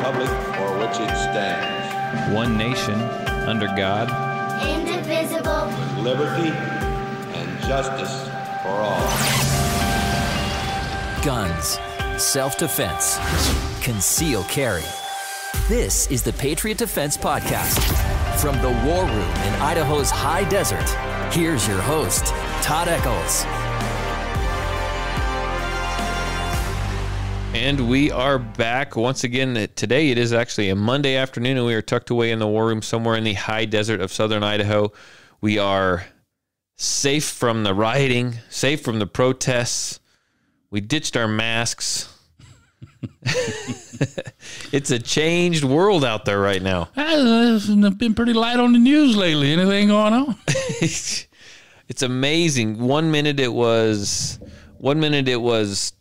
republic for which it stands. One nation, under God. Indivisible. With liberty and justice for all. Guns, self-defense, concealed carry. This is the Patriot Defense Podcast. From the War Room in Idaho's high desert, here's your host, Todd Echols. And we are back once again. Today it is actually a Monday afternoon, and we are tucked away in the War Room somewhere in the high desert of southern Idaho. We are safe from the rioting, safe from the protests. We ditched our masks. It's a changed world out there right now. It's been pretty light on the news lately. Anything going on? It's amazing. One minute it was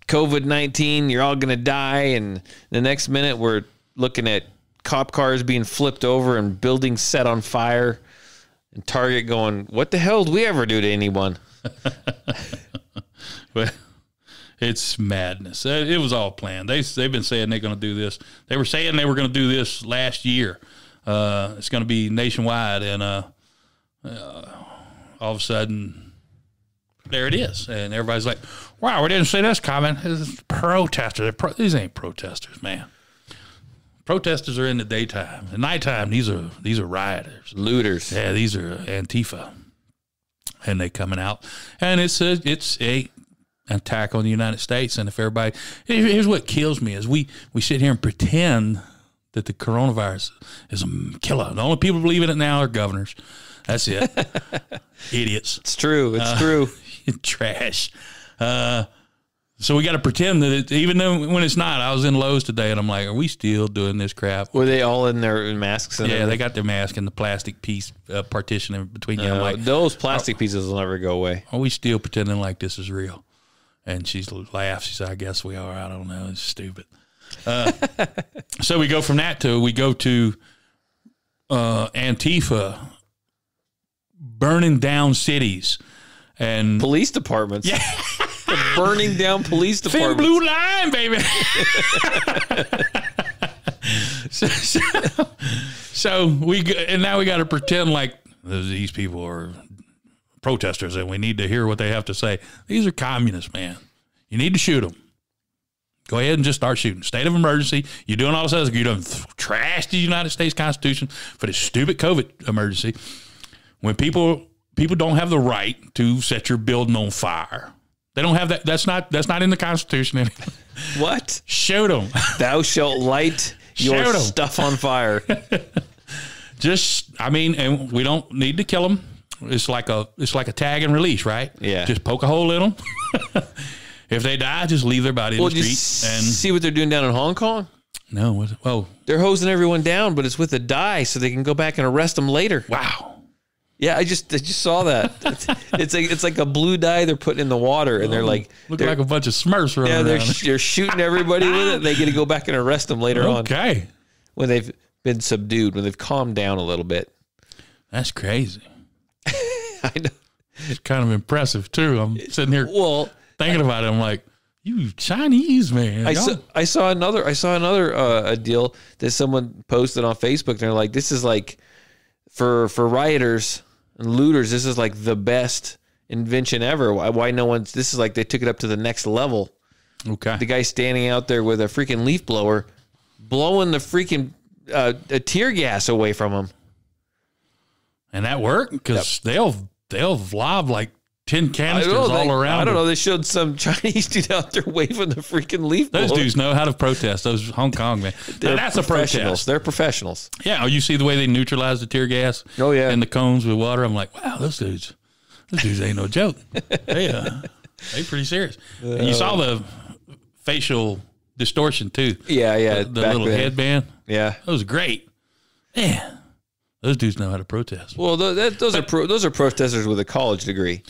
COVID-19, you're all going to die. And the next minute we're looking at cop cars being flipped over and buildings set on fire. And Target going, what the hell did we ever do to anyone? Well, it's madness. It was all planned. They've been saying they're going to do this. They were saying they were going to do this last year. It's going to be nationwide. And all of a sudden, there it is. And everybody's like, wow, we didn't see this coming. It's protesters. These ain't protesters, man. Protesters are in the daytime. At nighttime, these are rioters. Looters. Yeah, these are Antifa. And they coming out. And it's a attack on the United States. And if everybody, here's what kills me is we sit here and pretend that the coronavirus is a killer. The only people believing it now are governors. That's it. Idiots. It's true. It's true. Trash. So we got to pretend that even though when it's not. I was in Lowe's today and I'm like, are we still doing this crap? Were they all in their masks? And everything? They got their mask and the plastic piece partition in between you. I'm like, those plastic pieces will never go away. Are we still pretending like this is real? And she laughs. She said, I guess we are. I don't know. It's stupid. So we go from that to Antifa burning down cities and police departments. Yeah. Burning down police departments. Thin blue line, baby. so now we got to pretend like these people are protesters and we need to hear what they have to say. These are communists, man. You need to shoot them. Go ahead and just start shooting. State of emergency. You're doing all this other. You're doing trash the United States Constitution for this stupid COVID emergency. When people don't have the right to set your building on fire. They don't have that. That's not in the Constitution anymore. What? Shoot them. Thou shalt light your stuff on fire. And we don't need to kill them. It's like a tag and release, right? Yeah. Just poke a hole in them. If they die, just leave their body in the street. And see what they're doing down in Hong Kong? No. Oh, they're hosing everyone down, but it's with a dye so they can go back and arrest them later. Wow. Yeah, I just saw that. It's like a blue dye they're putting in the water, and they're like looking like a bunch of Smurfs running around. They're shooting everybody with it. They get to go back and arrest them later on. Okay, when they've been subdued, when they've calmed down a little bit. That's crazy. I know. It's kind of impressive too. I'm sitting here thinking about it. I'm like, you Chinese man. I saw another deal that someone posted on Facebook. And they're like, this is like for rioters and looters. This is like the best invention ever. Why no one's? This is like they took it up to the next level. Okay. The guy standing out there with a freaking leaf blower, blowing the freaking a tear gas away from him. And that worked because they'll lob like 10 canisters all around. I don't know. They showed some Chinese dude out there waving the freaking leaf blower. Those dudes know how to protest. Those Hong Kong men. That's a protest. They're professionals. Yeah. Oh, you see the way they neutralize the tear gas? Oh yeah. And the cones with water. I'm like, wow, those dudes ain't no joke. They pretty serious. And you saw the facial distortion too. Yeah. The little headband. Yeah. That was great. Man. Those dudes know how to protest. Well, those are protesters with a college degree.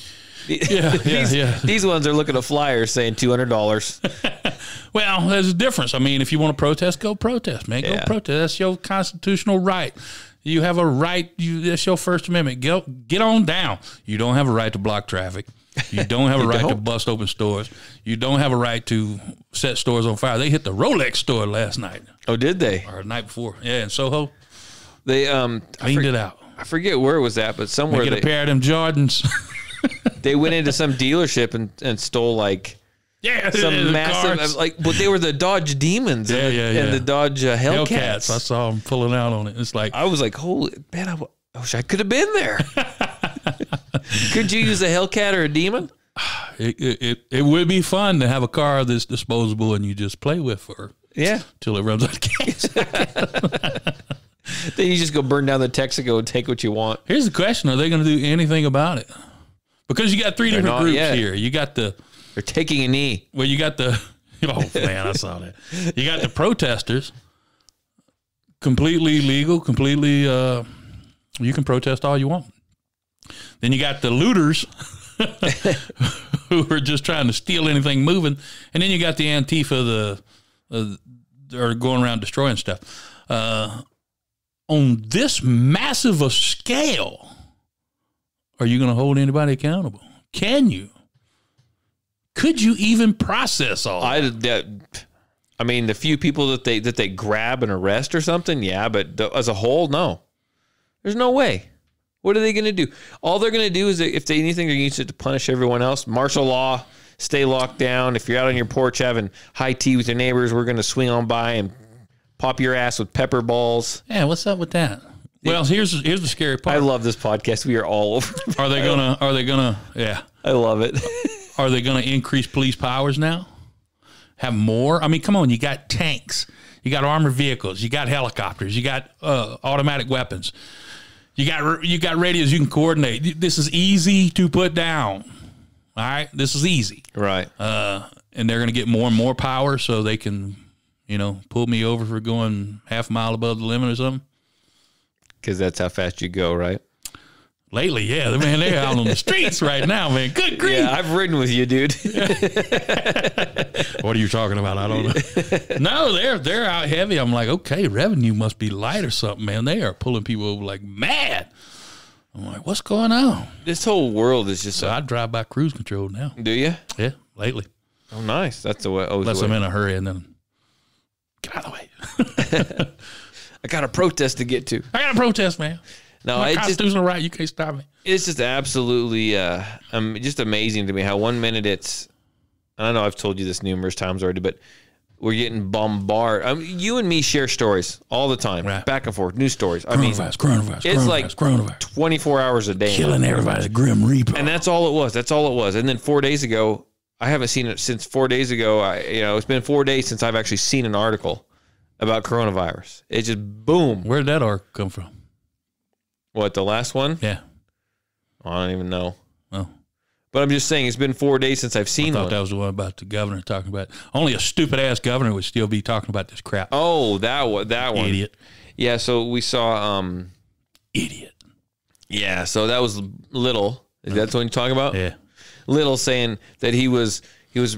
These ones are looking at flyers saying $200. Well, there's a difference. I mean, if you want to protest, go protest, man. Go protest. That's your constitutional right. You have a right. That's your First Amendment. Get on down. You don't have a right to block traffic. You don't have a right to don't. bust open stores. You don't have a right to set stores on fire. They hit the Rolex store last night Oh, did they? or the night before. Yeah, in Soho. They Cleaned it out. I forget where it was at, but somewhere Get a pair of them Jordans. they went into some dealership and stole like Yeah, some the massive cars. but they were the Dodge Demons Yeah, and the Dodge Hellcats. Hellcats. I saw them pulling out on it. It's like, I was like, holy man, I wish I could have been there. Could you use a Hellcat or a Demon? it would be fun to have a car that's disposable and you just play with for Yeah. till it runs out of gas. Then you just go burn down the Texaco and take what you want. Here's the question: are they going to do anything about it? Because you got three They're different not groups yet. here. You got the They're taking a knee. you got the oh man, I saw that. You got the protesters, completely legal, completely. You can protest all you want. Then you got the looters who are just trying to steal anything moving, and then you got the Antifa, are going around destroying stuff. On this massive a scale, are you going to hold anybody accountable? Can you? Could you even process all that? I mean, the few people that they grab and arrest or something, yeah, but as a whole, no. There's no way. What are they going to do? All they're going to do is, if they anything, they're going to use it to punish everyone else. Martial law, stay locked down. If you're out on your porch having high tea with your neighbors, we're going to swing on by and pop your ass with pepper balls. Yeah, what's up with that? Well, here's the scary part. I love this podcast. We are all over. Are they gonna? Yeah. I love it. Are they gonna increase police powers now? Have more? I mean, come on. You got tanks. You got armored vehicles. You got helicopters. You got automatic weapons. You got radios you can coordinate. This is easy to put down. All right, this is easy. Right. And they're gonna get more and more power so they can, pull me over for going half a mile above the limit or something. Because that's how fast you go, right? Lately, yeah, man, they're out on the streets right now, man. Good grief. Yeah, I've ridden with you, dude. What are you talking about? I don't know. No, they're out heavy. I'm like, okay, revenue must be light or something, man. They are pulling people over like mad. I'm like, what's going on? This whole world is just. So I drive by cruise control now. Do you? Yeah, lately. Oh, nice. That's the way. Unless I'm in a hurry and then get out of the way. I got a protest to get to. I got a protest, man. No, My it's just constitutional right. You can't stop me. it's just absolutely just amazing to me how 1 minute it's. I know I've told you this numerous times already, but we're getting bombarded. You and me share stories all the time, Right. back and forth, news stories. Coronavirus. It's like coronavirus. 24 hours a day, Killing everybody. The Grim Reaper. and that's all it was. That's all it was. And then 4 days ago, I haven't seen it since 4 days ago. It's been 4 days since I've actually seen an article about coronavirus. It just boom. Where did that arc come from? What, the last one? Yeah. I don't even know. Oh. But I'm just saying, it's been 4 days since I've I seen thought one. that was the one about the governor talking about. Only a stupid ass governor would still be talking about this crap. Oh, that one. Idiot. Yeah, so we saw. Idiot. Yeah, so that was Little. That's what you're talking about. Yeah. Little saying that he was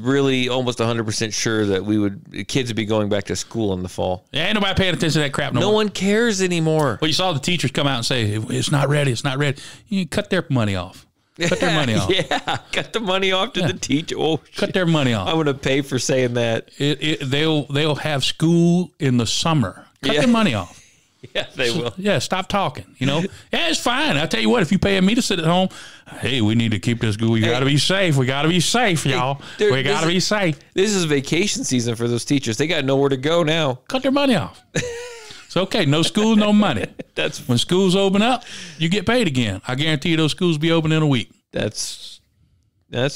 really almost 100% sure that kids would be going back to school in the fall. Yeah, ain't nobody paying attention to that crap no No more. one cares anymore. Well, you saw the teachers come out and say, it's not ready, it's not ready. You cut their money off. Cut their money off. Yeah, cut the money off to the teacher. Oh, Cut their money off. I'm going to pay for saying that. They'll have school in the summer. Cut Yeah. their money off. Yeah, they will. Yeah, stop talking. Yeah, it's fine. I'll tell you what, if you paying me to sit at home, hey, we need to keep this school. We got to be safe. We got to be safe, y'all. dude, We got to be safe. This is vacation season for those teachers. They got nowhere to go now. Cut their money off. It's okay. No school, no money. That's When schools open up, you get paid again. I guarantee you those schools will be open in a week. that's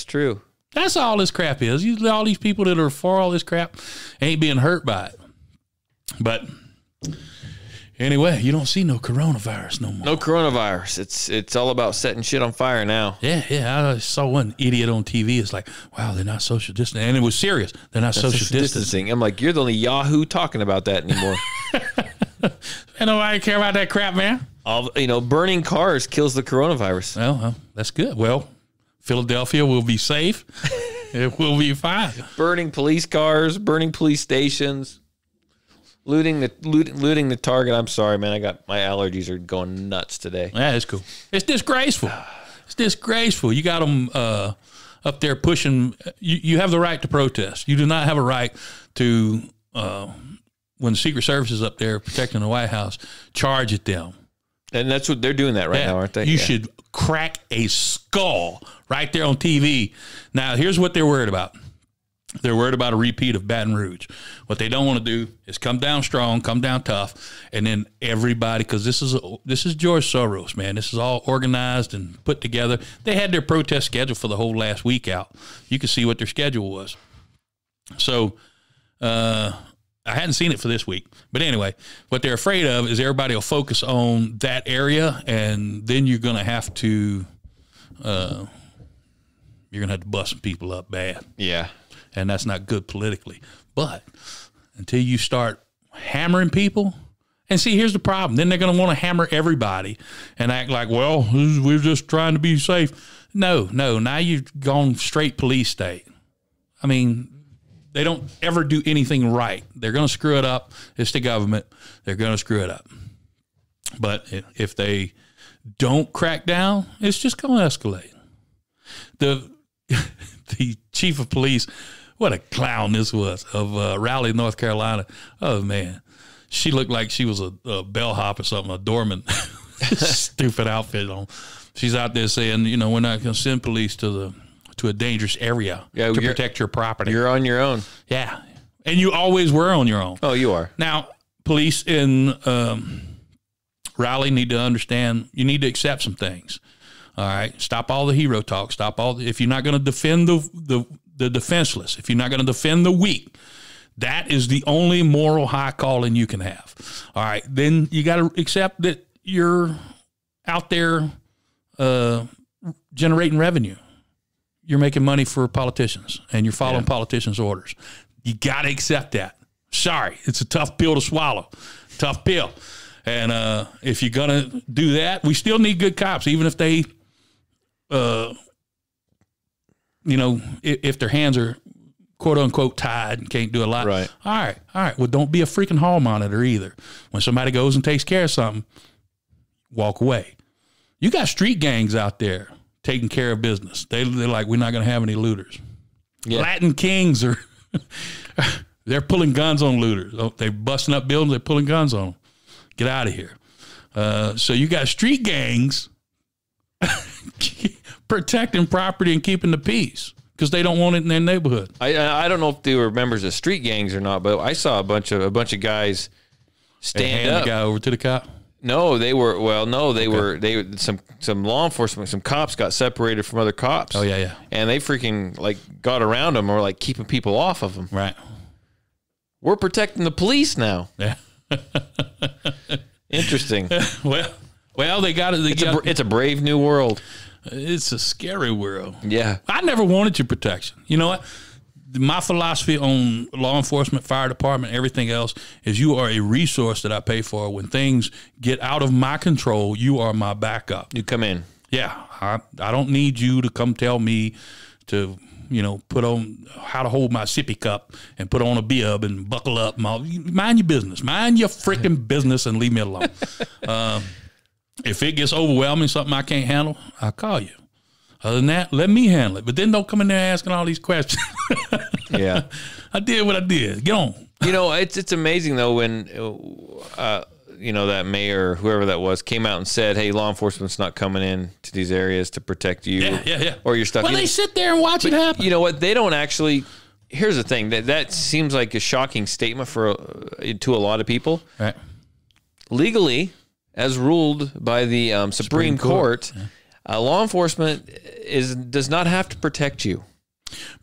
true. That's all this crap is. All these people that are for all this crap ain't being hurt by it. But anyway, you don't see no coronavirus no more. No coronavirus. It's all about setting shit on fire now. Yeah. I saw one idiot on TV. It's like, wow, they're not social distancing. And it was serious. They're not social distancing. I'm like, you're the only Yahoo talking about that anymore. And nobody care about that crap, man. Burning cars kills the coronavirus. Well, that's good. Well, Philadelphia will be safe. It will be fine. Burning police cars, burning police stations, looting the Target. I'm sorry, man. My allergies are going nuts today. Yeah, it's cool. It's disgraceful. It's disgraceful. You got them up there pushing. You have the right to protest. You do not have a right to, when the Secret Service is up there protecting the White House, charge at them. And that's what they're doing that right now, aren't they? You should crack a skull right there on TV. Now, here's what they're worried about. They're worried about a repeat of Baton Rouge. What they don't want to do is come down strong, come down tough, and then everybody, because this is George Soros, man. This is all organized and put together. They had their protest schedule for the whole last week out. You could see what their schedule was. So I hadn't seen it for this week. But anyway, what they're afraid of is everybody will focus on that area, and then you're going to have to bust some people up bad. Yeah. And that's not good politically. But until you start hammering people, and see, here's the problem. Then they're going to want to hammer everybody and act like, well, we're just trying to be safe. No. Now you've gone straight police state. I mean, they don't ever do anything right. They're going to screw it up. It's the government. They're going to screw it up. But if they don't crack down, it's just going to escalate. The chief of police, what a clown this was, of Raleigh, North Carolina. Oh, man. She looked like she was a bellhop or something, a doorman. Stupid outfit on. She's out there saying, we're not going to send police to a dangerous area to protect your property. You're on your own. Yeah. And you always were on your own. Oh, you are. Now, police in Raleigh need to understand, you need to accept some things. All right? Stop all the hero talk. If you're not going to defend the defenseless, if you're not going to defend the weak, that is the only moral high calling you can have. All right, then you got to accept that you're out there generating revenue. You're making money for politicians, and you're following politicians' orders. You got to accept that. Sorry, it's a tough pill to swallow. Tough pill. And if you're going to do that, we still need good cops, even if they, if their hands are quote unquote tied and can't do a lot. Right. All right. Well, don't be a freaking hall monitor either. When somebody goes and takes care of something, walk away. You got street gangs out there taking care of business. They're like, we're not going to have any looters. Yeah. Latin Kings are, they're pulling guns on looters. They're busting up buildings. They're pulling guns on them. Get out of here. So you got street gangs protecting property and keeping the peace because they don't want it in their neighborhood. I don't know if they were members of street gangs or not, but I saw a bunch of guys stand up. The guy over to the cop. No, they were. Well, no, they were. They some law enforcement, some cops got separated from other cops. Oh yeah, and they freaking got around them or keeping people off of them. Right. We're protecting the police now. Yeah. Interesting. Well, they got it. It's a brave new world. It's a scary world. Yeah. I never wanted your protection. You know what? My philosophy on law enforcement, fire department, everything else is you are a resource that I pay for. When things get out of my control, you are my backup. You come in. Yeah. I don't need you to come tell me to, put on how to hold my sippy cup and put on a bib and buckle up. Mind your business. Mind your freaking business and leave me alone. If it gets overwhelming, something I can't handle, I'll call you. Other than that, let me handle it. But then don't come in there asking all these questions. Yeah. I did what I did. Get on. It's amazing, though, when, that mayor, whoever that was, came out and said, hey, law enforcement's not coming in to these areas to protect you. Yeah. Or you're stuck. Well, they sit there and watch it happen. You know what? They don't actually. Here's the thing. That seems like a shocking statement to a lot of people. Right. Legally, as ruled by the Supreme Court, law enforcement does not have to protect you.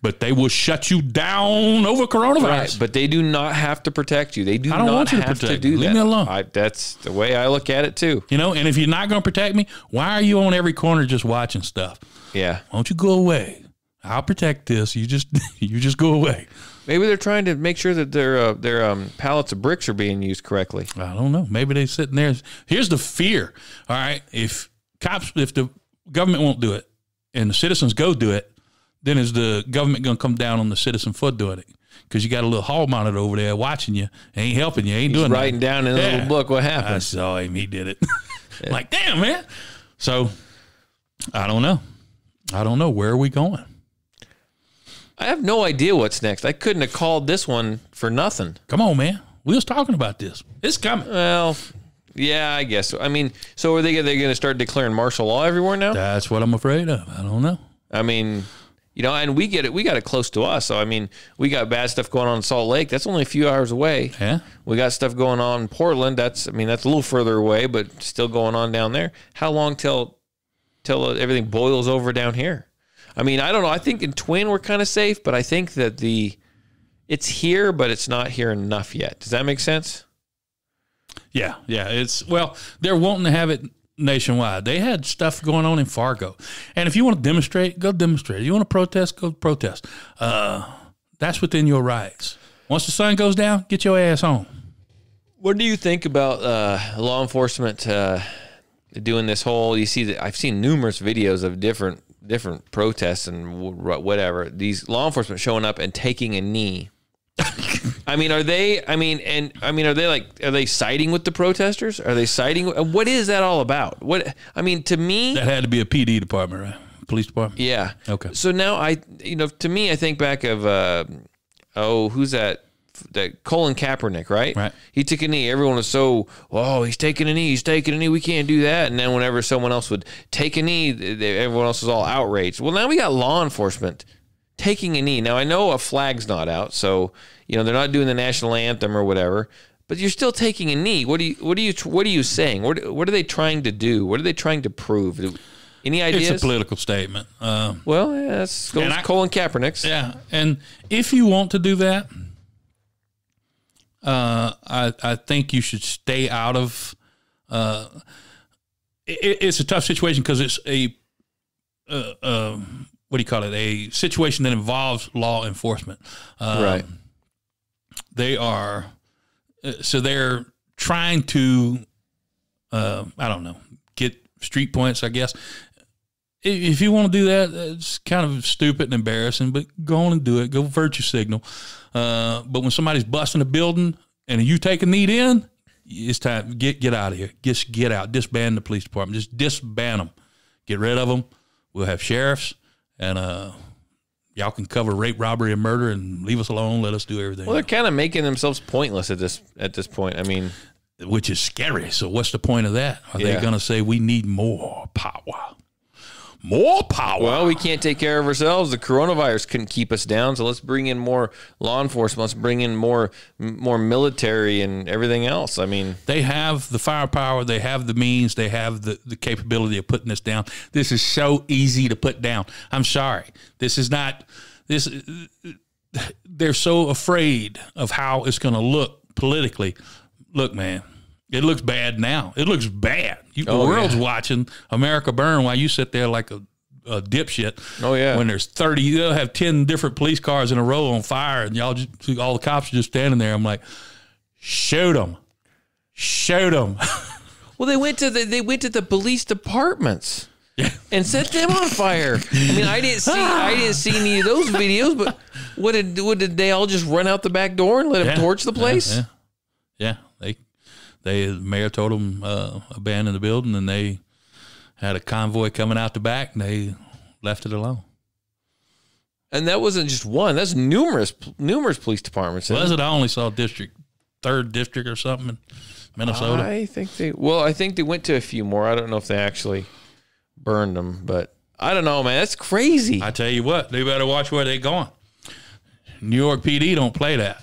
But they will shut you down over coronavirus. Right, but they do not have to protect you. They do I don't not want you have to protect do me. that. Leave me alone. That's the way I look at it, too. And if you're not going to protect me, why are you on every corner just watching stuff? Yeah. Why don't you go away? I'll protect this. You just go away. Maybe they're trying to make sure that their pallets of bricks are being used correctly. I don't know. Maybe they're sitting there. Here's the fear. All right. If the government won't do it and the citizens go do it, then is the government going to come down on the citizen for doing it? Because you got a little hall monitor over there watching you, ain't helping you, ain't doing writing down in a little book what happened. I saw him. He did it. Like, damn, man. So I don't know. Where are we going? I have no idea what's next. I couldn't have called this one for nothing. Come on, man. We was talking about this. It's coming. Well, yeah, I guess. I mean, so are they going to start declaring martial law everywhere now? That's what I'm afraid of. I don't know. I mean, and we got it close to us. So, I mean, we got bad stuff going on in Salt Lake. That's only a few hours away. Yeah. We got stuff going on in Portland. That's a little further away, but still going on down there. How long till everything boils over down here? I mean, I don't know. I think in Twin we're kind of safe, but I think that it's here, but it's not here enough yet. Does that make sense? Yeah. They're wanting to have it nationwide. They had stuff going on in Fargo. And if you want to demonstrate, go demonstrate. If you want to protest, go protest. That's within your rights. Once the sun goes down, get your ass home. What do you think about law enforcement doing this whole, I've seen numerous videos of different protests and whatever, these law enforcement showing up and taking a knee. Are they siding with the protesters? Are they siding? What is that all about? To me, that had to be a PD department, right? Police department. Yeah. Okay. So now to me, I think back of, who's that? That Colin Kaepernick, right? Right. He took a knee. Everyone was so, he's taking a knee. He's taking a knee. We can't do that. And then whenever someone else would take a knee, everyone else was all outraged. Well, now we got law enforcement taking a knee. Now I know a flag's not out, so they're not doing the national anthem or whatever. But you're still taking a knee. What are you saying? What are they trying to do? What are they trying to prove? Any ideas? It's a political statement. That's Colin Kaepernick's. Yeah, and if you want to do that. I think you should stay out of. It's a tough situation because it's a what do you call it? A situation that involves law enforcement. Right. They are they're trying to get street points, I guess. If you want to do that, it's kind of stupid and embarrassing, but go on and do it. Go virtue signal. But when somebody's busting a building and you take a knee in, it's time. Get out of here. Just get out. Disband the police department. Just disband them. Get rid of them. We'll have sheriffs, and y'all can cover rape, robbery, and murder, and leave us alone. Let us do everything. Well, they're kind of making themselves pointless at this point. I mean, which is scary. So what's the point of that? Are they going to say we need more power? More power. Well, we can't take care of ourselves. The coronavirus couldn't keep us down, so let's bring in more law enforcement. Let's bring in more military and everything else. I mean, they have the firepower. They have the means. They have the capability of putting this down. This is so easy to put down. I'm sorry. This is not this. They're so afraid of how it's going to look politically. Look, man. It looks bad now. It looks bad. The world's watching America burn while you sit there like a dipshit. Oh, yeah. When there's 30, they'll have 10 different police cars in a row on fire, and all the cops are just standing there. I'm like, shoot them. Shoot them. Well, they went to the police departments and set them on fire. I mean, I didn't see any of those videos, but what did they all just run out the back door and let them torch the place? Yeah. The mayor told them abandon the building, and they had a convoy coming out the back, and they left it alone. And that wasn't just one; that's numerous police departments. Was it? I only saw 3rd district or something in Minnesota. I think they went to a few more. I don't know if they actually burned them, but I don't know, man. That's crazy. I tell you what, they better watch where they're going. New York PD don't play that,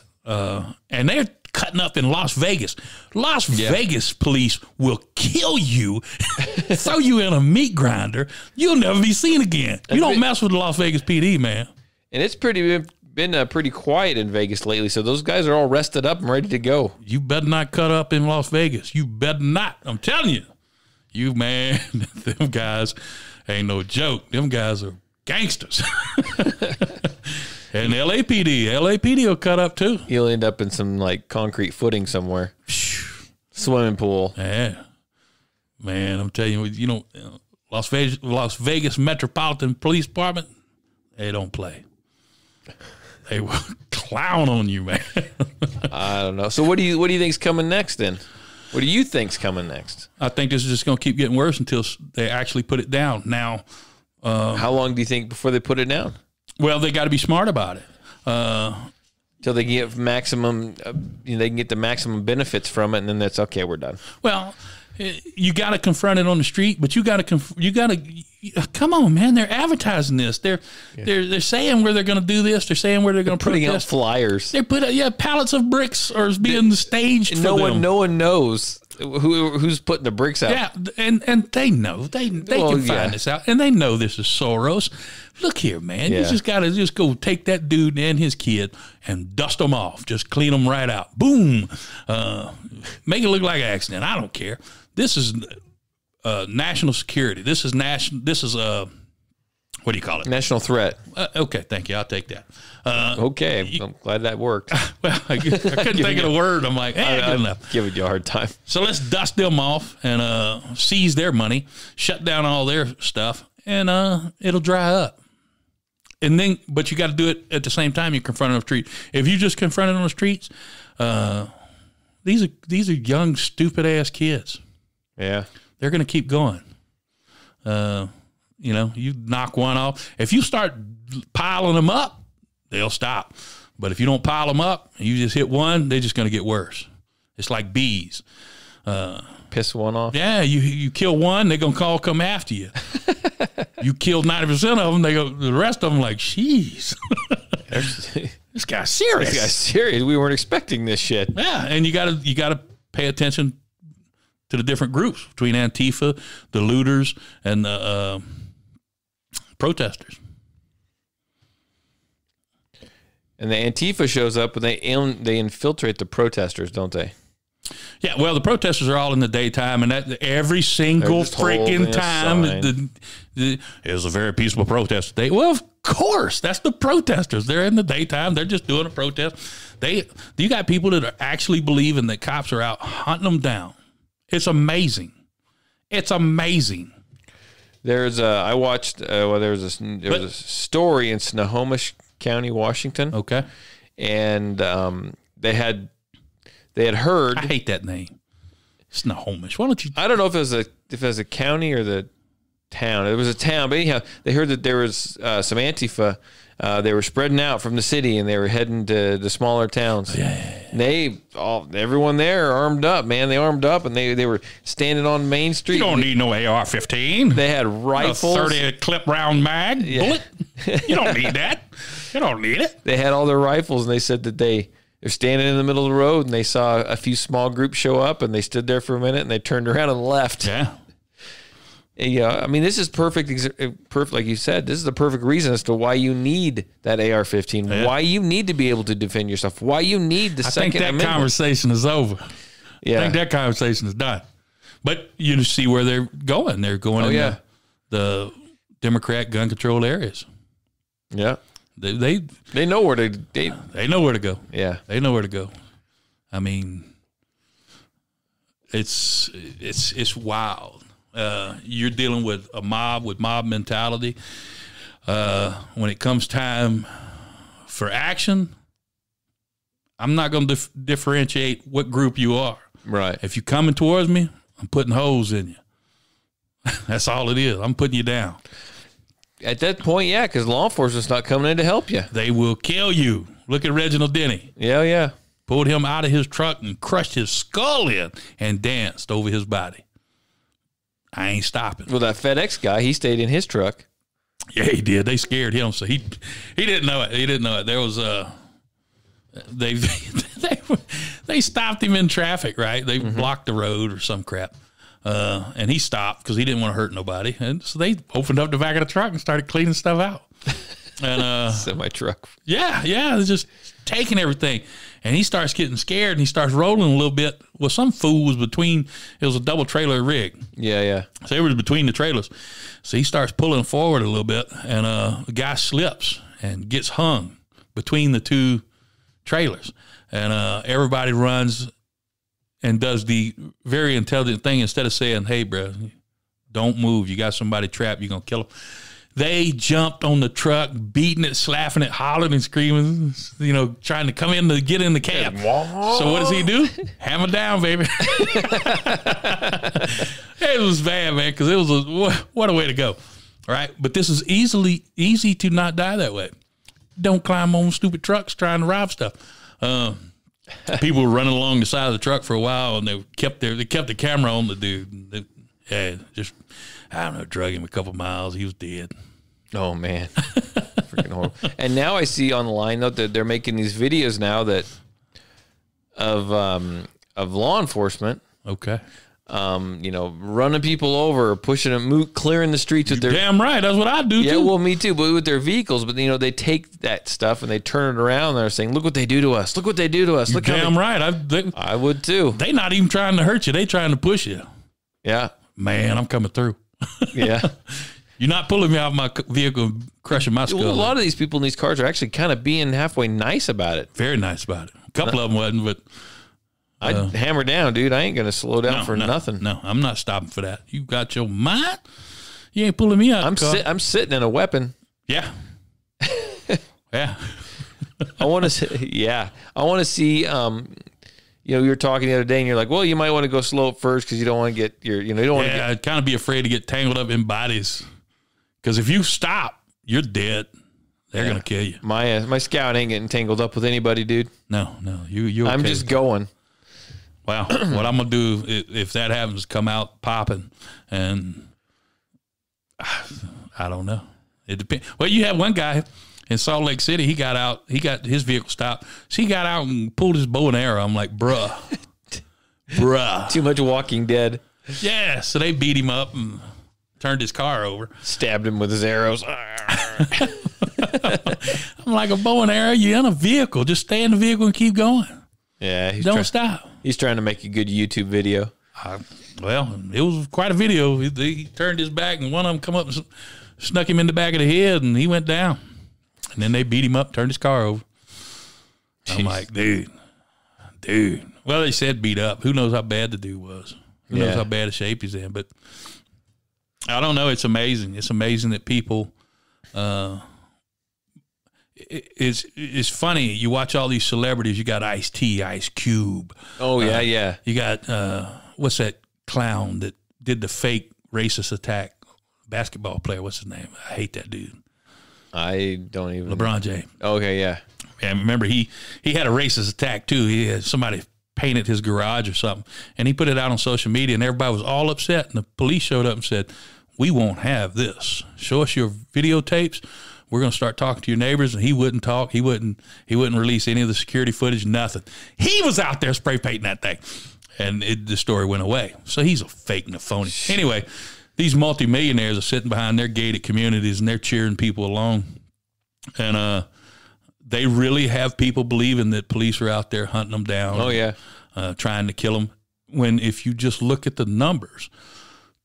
and they're cutting up in Las Vegas. Las Vegas police will kill you, throw you in a meat grinder. You'll never be seen again. You don't mess with the Las Vegas PD, man. And it's been pretty quiet in Vegas lately, so those guys are all rested up and ready to go. You better not cut up in Las Vegas. You better not. I'm telling you. You, man, them guys ain't no joke. Them guys are gangsters. And LAPD will cut up too. You'll end up in some like concrete footing somewhere. Swimming pool. Yeah. Man, I'm telling you, Las Vegas Metropolitan Police Department, they don't play. They will clown on you, man. I don't know. So what do you think's coming next then? What do you think's coming next? I think this is just going to keep getting worse until they actually put it down. Now, How long do you think before they put it down? well, they got to be smart about it. Till they get maximum, they can get the maximum benefits from it, and then that's okay. We're done. Well, you got to confront it on the street, but you got to come on, man. They're advertising this. They're saying where they're going to do this. They're saying where they're going to Putting out protest. flyers. They put pallets of bricks are being staged. No for them. one knows who's putting the bricks out. Yeah, and they know they can find this out, and they know this is Soros. Look here, man. Yeah. You just got to just go take that dude and his kid and dust them off. Just clean them right out. Boom. Make it look like an accident. I don't care. This is national security. This is what do you call it? National threat. Okay, thank you. I'll take that. Okay, I'm glad that worked. Well, I couldn't think of the word. I'm like, good enough. I'm giving you a hard time. So let's dust them off and seize their money, shut down all their stuff, and it'll dry up. And then, but you got to do it at the same time you confront it on the street. If you just confront it on the streets, these are young, stupid ass kids. Yeah. They're going to keep going. You knock one off. If you start piling them up, they'll stop. But if you don't pile them up, and you just hit one, they're just going to get worse. It's like bees. Piss one off. Yeah, you kill one, they're going to come after you. You killed 90% of them, the rest of them like, jeez. This guy's serious. This guy's serious. We weren't expecting this shit. Yeah, and you gotta pay attention to the different groups between Antifa, the looters, and the protesters. And the Antifa shows up and they infiltrate the protesters, don't they? Yeah, well, the protesters are all in the daytime, and that every single just holding freaking a time sign. it was a very peaceful protest today. Well, of course, that's the protesters. They're in the daytime. They're just doing a protest. You got people that are actually believing that cops are out hunting them down. It's amazing. It's amazing. There was a story in Snohomish County, Washington. Okay. And they had heard. I hate that name. Snohomish. Why don't you? I don't know if it was a county or the town. It was a town, but anyhow, they heard that there was some Antifa. They were spreading out from the city and they were heading to the smaller towns. Yeah. Everyone there armed up, man. They armed up and they were standing on Main Street. You don't need no AR-15. They had rifles. A 30 clip round mag bullet. You don't need that. You don't need it. They had all their rifles and they said that they're standing in the middle of the road and they saw a few small groups show up and they stood there for a minute and they turned around and left. Yeah. Yeah, I mean, this is perfect, like you said, this is the perfect reason as to why you need that AR-15, why you need to be able to defend yourself, why you need the Second Amendment. I think that conversation is over. Yeah. I think that conversation is done. But you see where they're going. They're going in the Democrat gun control areas. Yeah. They know where to they know where to go. Yeah. They know where to go. I mean, it's wild. You're dealing with a mob with mob mentality. When it comes time for action, I'm not going to differentiate what group you are. Right. If you're coming towards me, I'm putting holes in you. That's all it is. I'm putting you down. At that point, yeah, because law enforcement's not coming in to help you. They will kill you. Look at Reginald Denny. Yeah. Pulled him out of his truck and crushed his skull in and danced over his body. I ain't stopping. Well, that FedEx guy, he stayed in his truck. Yeah, he did. They scared him, so he didn't know it. He didn't know it. There was they stopped him in traffic, right? They blocked the road or some crap, and he stopped because he didn't want to hurt nobody. And so they opened up the back of the truck and started cleaning stuff out. And semi truck. Yeah, they're just taking everything. And he starts getting scared and he starts rolling a little bit. Well, some fool was between, it was a double trailer rig. Yeah. So it was between the trailers. So he starts pulling forward a little bit and the guy slips and gets hung between the two trailers. And everybody runs and does the very intelligent thing. Instead of saying, hey, bro, don't move. You got somebody trapped. You're going to kill him. They jumped on the truck, beating it, slapping it, hollering and screaming, you know, trying to come in to get in the cab. So what does he do? Hammer down, baby. It was bad, man, because it was what a way to go, right? But this is easy to not die that way. Don't climb on stupid trucks trying to rob stuff. People were running along the side of the truck for a while, and they kept the camera on the dude. I don't know, drug him a couple miles. He was dead. Oh man, freaking horrible! And now I see online though that they're making these videos now of law enforcement. Okay. You know, running people over, pushing them, clearing the streets with their. Damn right, that's what I do. Yeah, too. well, me too, but with their vehicles. But you know, they take that stuff and they turn it around. And they're saying, "Look what they do to us! Look what they do to us! Look damn how right. I would too. They not even trying to hurt you. They trying to push you. Yeah, Man, I'm coming through. yeah." You're not pulling me out of my vehicle and crushing my skull. Well, a lot of these people in these cars are actually kind of being halfway nice about it. Very nice about it. A couple of them wasn't, but I'd hammer down, dude. I ain't gonna slow down for nothing. No, I'm not stopping for that. You got your mind? You ain't pulling me out. I'm sitting in a weapon. Yeah. Yeah. I want to see. Yeah, I want to see. You know, you were talking the other day, and you're like, "Well, you might want to go slow at first because you don't want to get your, you know, you don't want to get." I'd kind of be afraid to get tangled up in bodies, because if you stop, you're dead. They're gonna kill you. My Scout ain't getting tangled up with anybody, dude. No, you. I'm okay just with going. Well, what I'm gonna do if that happens, come out popping, and I don't know. It depends. Well, you have one guy in Salt Lake City. He got his vehicle stopped. So he got out and pulled his bow and arrow. I'm like, bruh. Too much Walking Dead. Yeah. So they beat him up and turned his car over. Stabbed him with his arrows. I'm like, a bow and arrow? You're in a vehicle. Just stay in the vehicle and keep going. Yeah, Don't stop. He's trying to make a good YouTube video. Well, it was quite a video. He turned his back, and one of them come up and snuck him in the back of the head, and he went down. And then they beat him up, turned his car over. I'm like, dude. Well, they said beat up. Who knows how bad the dude was? Who knows how bad a shape he's in? But I don't know. It's amazing. It's amazing that people. It's funny. You watch all these celebrities. You got Ice-T, Ice Cube. Oh yeah. You got what's that clown that did the fake racist attack? Basketball player. What's his name? I hate that dude. I don't even. LeBron James. Okay, yeah. And remember, he had a racist attack too. He had somebody painted his garage or something, and he put it out on social media, and everybody was all upset. And the police showed up and said, "We won't have this. Show us your videotapes. We're going to start talking to your neighbors." And he wouldn't talk. He wouldn't release any of the security footage. Nothing. He was out there spray painting that thing, and the story went away. So he's a fake and a phony. Anyway, these multimillionaires are sitting behind their gated communities and they're cheering people along, and they really have people believing that police are out there hunting them down. Oh yeah, trying to kill them. When if you just look at the numbers,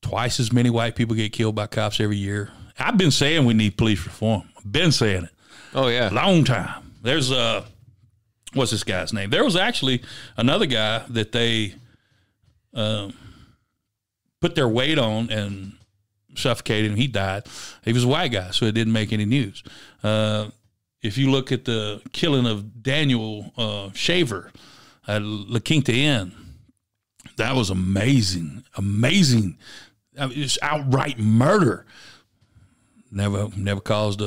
twice as many white people get killed by cops every year. I've been saying we need police reform. I've been saying it. Oh yeah, long time. There's what's this guy's name? There was actually another guy that they put their weight on and suffocated him. He died. He was a white guy, so it didn't make any news. If you look at the killing of Daniel Shaver at La Quinta Inn, that was amazing. Amazing. I mean, it's outright murder. Never caused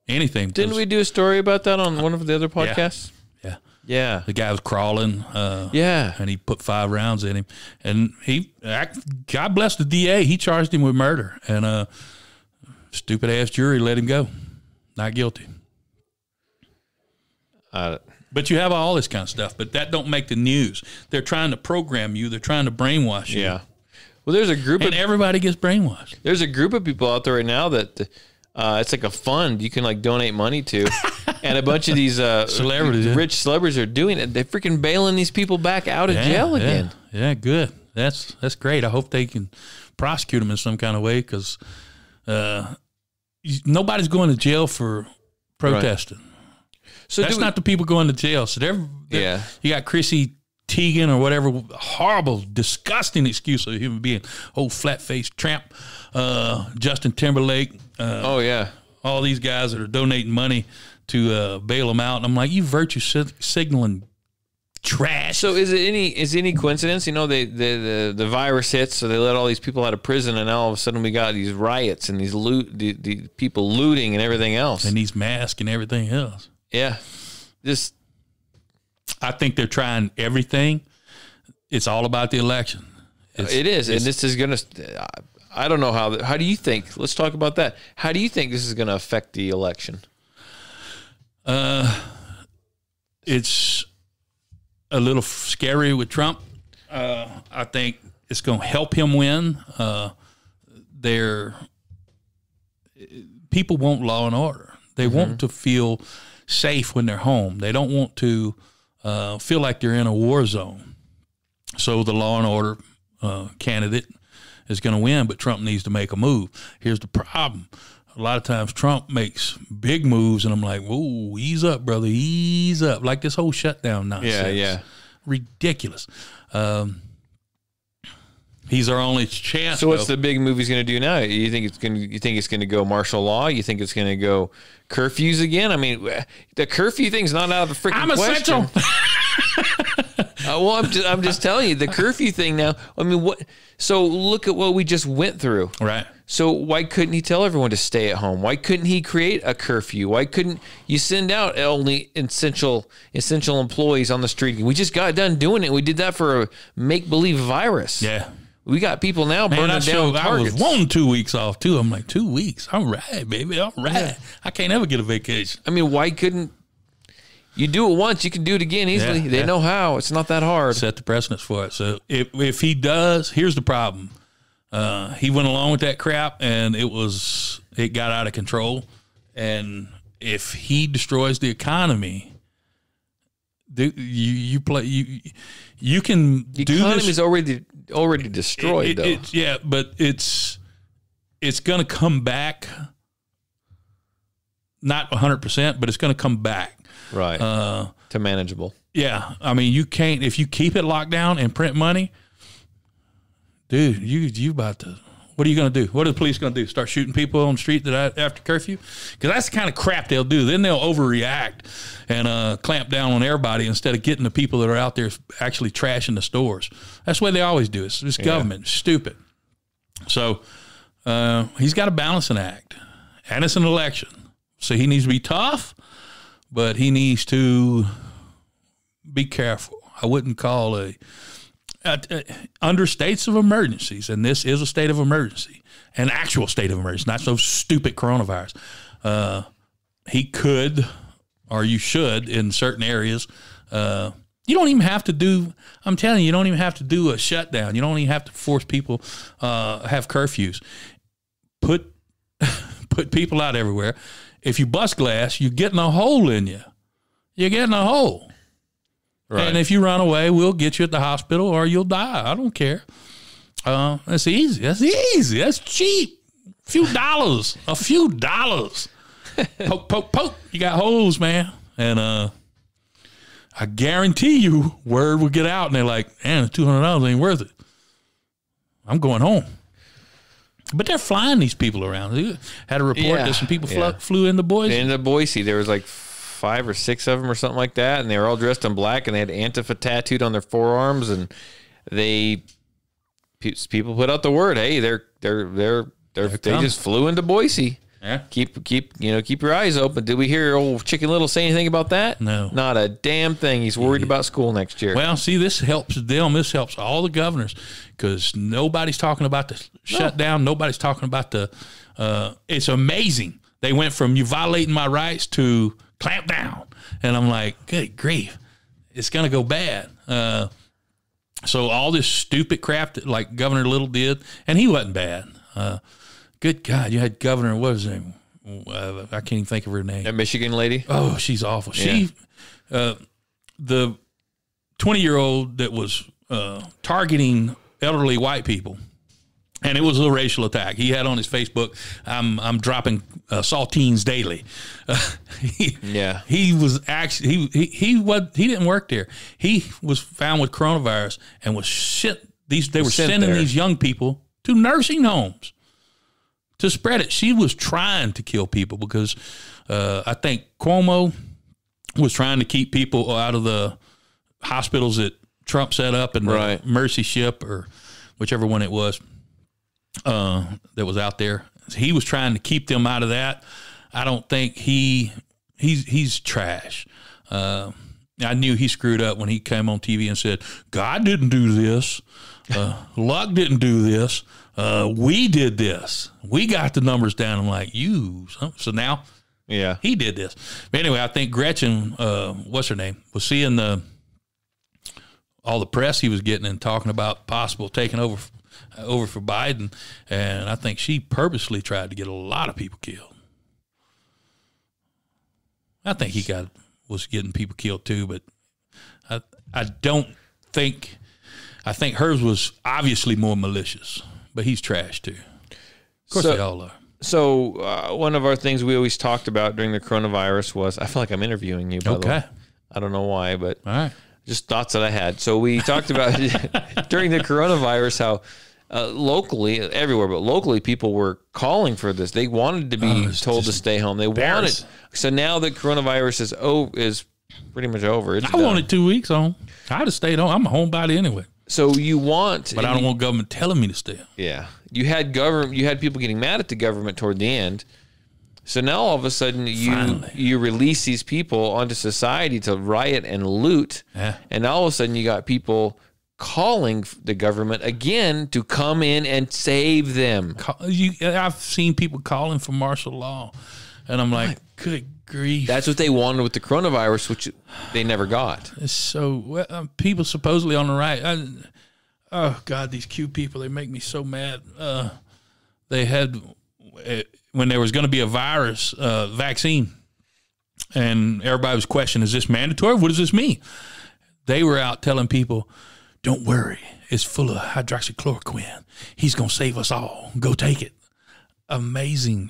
anything. Didn't we do a story about that on one of the other podcasts? Yeah. The guy was crawling. And he put 5 rounds in him. And God bless the DA. He charged him with murder. And stupid ass jury let him go. Not guilty. But you have all this kind of stuff. But that don't make the news. They're trying to program you. They're trying to brainwash you. Yeah. Well, there's a group and everybody gets brainwashed. There's a group of people out there right now that it's like a fund you can like donate money to, and a bunch of these celebrities, rich celebrities are doing it. They're freaking bailing these people back out of jail again. Yeah, good. That's great. I hope they can prosecute them in some kind of way, because nobody's going to jail for protesting. Right. So that's not the people going to jail. So they're you got Chrissy Teigen or whatever, horrible, disgusting excuse of a human being. Old flat-faced tramp. Justin Timberlake. Oh yeah. All these guys that are donating money to bail them out. And I'm like, you virtue signaling trash. So is it any coincidence? You know, the virus hits, so they let all these people out of prison, and now all of a sudden we got these riots and these the people looting and everything else, and these masks and everything else. Yeah, I think they're trying everything. It's all about the election. It is, and this is going to. I don't know how do you think? Let's talk about that. How do you think this is going to affect the election? It's a little scary with Trump. I think it's going to help him win. People want law and order. They want to feel safe when they're home. They don't want to feel like they're in a war zone. So the law and order candidate is going to win, but Trump needs to make a move. Here's the problem. A lot of times Trump makes big moves, and I'm like, whoa, ease up, brother, ease up. Like this whole shutdown nonsense. Yeah. Ridiculous. He's our only chance. So what's the big move he's going to do now? You think it's going to go martial law? You think it's going to go curfews again? I mean, the curfew thing's not out of the freaking question. Well, I'm just telling you, the curfew thing now. I mean, what? So look at what we just went through. Right. So why couldn't he tell everyone to stay at home? Why couldn't he create a curfew? Why couldn't you send out only essential employees on the street? We just got done doing it. We did that for a make-believe virus. Yeah. We got people now burning down targets. I was wanting 2 weeks off, too. I'm like, 2 weeks? All right, baby, all right. Yeah. I can't ever get a vacation. I mean, why couldn't you do it once? You can do it again easily. They know how. It's not that hard. Set the precedence for it. So if he does, here's the problem. He went along with that crap, and it got out of control. And if he destroys the economy, you can the do economy this. is already destroyed, though. But it's going to come back. Not 100%, but it's going to come back. Right. To manageable. Yeah. I mean, you can't, if you keep it locked down and print money, dude, you about to, what are you going to do? What are the police going to do? Start shooting people on the street after curfew? Because that's the kind of crap they'll do. Then they'll overreact and clamp down on everybody instead of getting the people that are out there actually trashing the stores. That's the way they always do it. It's government. It's stupid. So he's got a balancing act. And it's an election. So he needs to be tough, but he needs to be careful. I wouldn't call under states of emergencies, and this is a state of emergency, an actual state of emergency, not so stupid coronavirus. He could, or you should, in certain areas. You don't even have to do, I'm telling you don't even have to do a shutdown. You don't even have to force people have curfews. Put people out everywhere. If you bust glass, you're getting a hole in you. You're getting a hole. Right. And if you run away, we'll get you at the hospital or you'll die. I don't care. That's easy. That's easy. That's cheap. A few dollars. Poke, poke, poke. You got holes, man. And I guarantee you word will get out and they're like, man, $200 ain't worth it. I'm going home. But they're flying these people around. They had a report that some people flew into Boise. Into Boise, there was like 5 or 6 of them or something like that, and they were all dressed in black, and they had Antifa tattooed on their forearms, and people put out the word, hey, they just flew into Boise. Yeah. Keep your eyes open. Did we hear old Chicken Little say anything about that? No. Not a damn thing. He's worried about school next year. Well, see, this helps them. This helps all the governors because nobody's talking about the shutdown. Nobody's talking about it's amazing. They went from you violating my rights to clamp down. And I'm like, good grief. It's going to go bad. So all this stupid crap that like Governor Little did, and he wasn't bad. Good God, you had Governor, what was his name? I can't even think of her name. That Michigan lady? Oh, she's awful. Yeah. The 20-year-old that was targeting elderly white people, and it was a racial attack. He had on his Facebook, I'm dropping saltines daily. He was actually, he didn't work there. He was found with coronavirus and was they were sending these young people to nursing homes to spread it. She was trying to kill people because I think Cuomo was trying to keep people out of the hospitals that Trump set up and the Mercy ship or whichever one it was that was out there. He was trying to keep them out of that. I don't think he's trash. I knew he screwed up when he came on TV and said, God didn't do this. Luck didn't do this. We did this. We got the numbers down. I'm like, so now he did this. But anyway, I think Gretchen, what's her name, was seeing all the press he was getting and talking about possible taking over for Biden. And I think she purposely tried to get a lot of people killed. I think he was getting people killed too, but I think hers was obviously more malicious, but he's trash too. Of course they all are. So one of our things we always talked about during the coronavirus was, I feel like I'm interviewing you, by the way. I don't know why, but all right. Just thoughts that I had. So we talked about during the coronavirus how locally, everywhere, but locally, people were calling for this. They wanted to be told to stay home. They wanted. So now that coronavirus is pretty much over. It's done. wanted 2 weeks on. I'd have stayed home. I'm a homebody anyway. So you want, but I don't want government telling me to stay home. Yeah, you had people getting mad at the government toward the end. So now all of a sudden you release these people onto society to riot and loot, and all of a sudden you got people calling the government again to come in and save them. I've seen people calling for martial law, and I'm like, good grief. That's what they wanted with the coronavirus, which they never got. So people supposedly on the right, oh God, these Q people, they make me so mad. They had, when there was going to be a virus vaccine, and everybody was questioning, is this mandatory? What does this mean? They were out telling people, don't worry, it's full of hydroxychloroquine. He's going to save us all. Go take it. Amazing.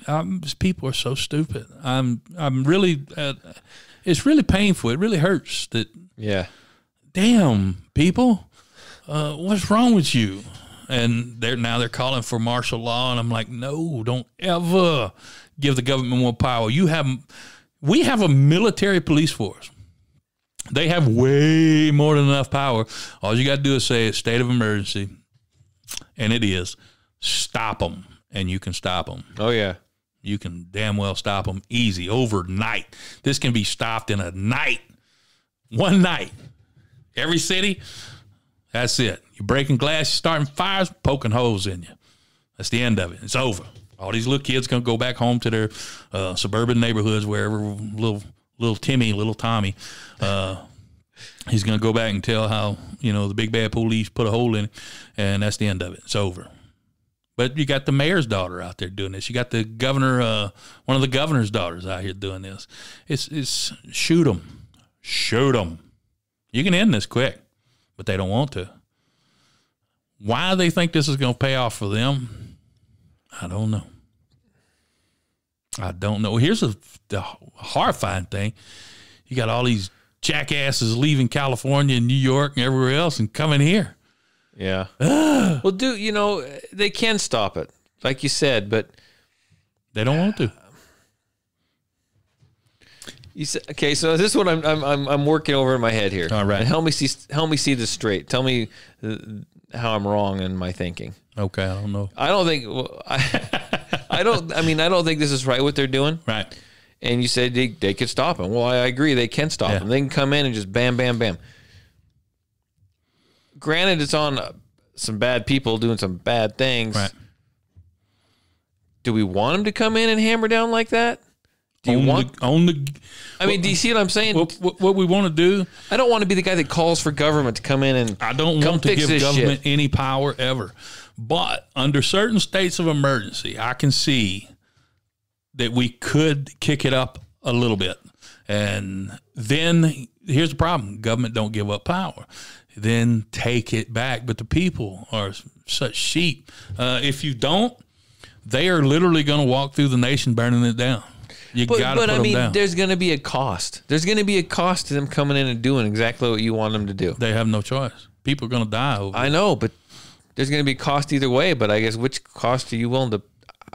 People are so stupid. I'm really, it's really painful. It really hurts that. Yeah. Damn, people, what's wrong with you? And they're calling for martial law, and I'm like, no, don't ever give the government more power. We have a military police force. They have way more than enough power. All you got to do is say state of emergency, and it is. Stop them, and you can stop them. Oh, yeah. You can damn well stop them easy, overnight. This can be stopped in a night, one night. Every city, that's it. You're breaking glass, you're starting fires, poking holes in you. That's the end of it. It's over. All these little kids going to go back home to their suburban neighborhoods, wherever little Timmy, little Tommy, he's going to go back and tell how, the big bad police put a hole in it, and that's the end of it. It's over. But you got the mayor's daughter out there doing this. You got the governor, one of the governor's daughters out here doing this. It's shoot them. Shoot them. You can end this quick, but they don't want to. Why they think this is going to pay off for them, I don't know. I don't know. Here's the horrifying thing. You got all these jackasses leaving California and New York and everywhere else and coming here. Yeah. Well, they can stop it, like you said, but they don't want to. You said, okay, so this is what I'm working over in my head here. All right. And help me see this straight. Tell me how I'm wrong in my thinking. Okay, I don't know. I don't think I don't think this is right what they're doing. Right. And you said they could stop them. Well, I agree they can stop them. They can come in and just bam, bam, bam. Granted, it's on some bad people doing some bad things. Right. Do we want them to come in and hammer down like that? Do you want? Do you see what I'm saying? What we want to do? I don't want to be the guy that calls for government to come in and I don't want to give government any power ever. But under certain states of emergency, I can see that we could kick it up a little bit. And then here's the problem. Government don't give up power. Then take it back. But the people are such sheep. If you don't, they are literally going to walk through the nation burning it down. You got to put them down. There's going to be a cost. There's going to be a cost to them coming in and doing exactly what you want them to do. They have no choice. People are going to die over it. I know, but there's going to be a cost either way. But I guess which cost are you willing to?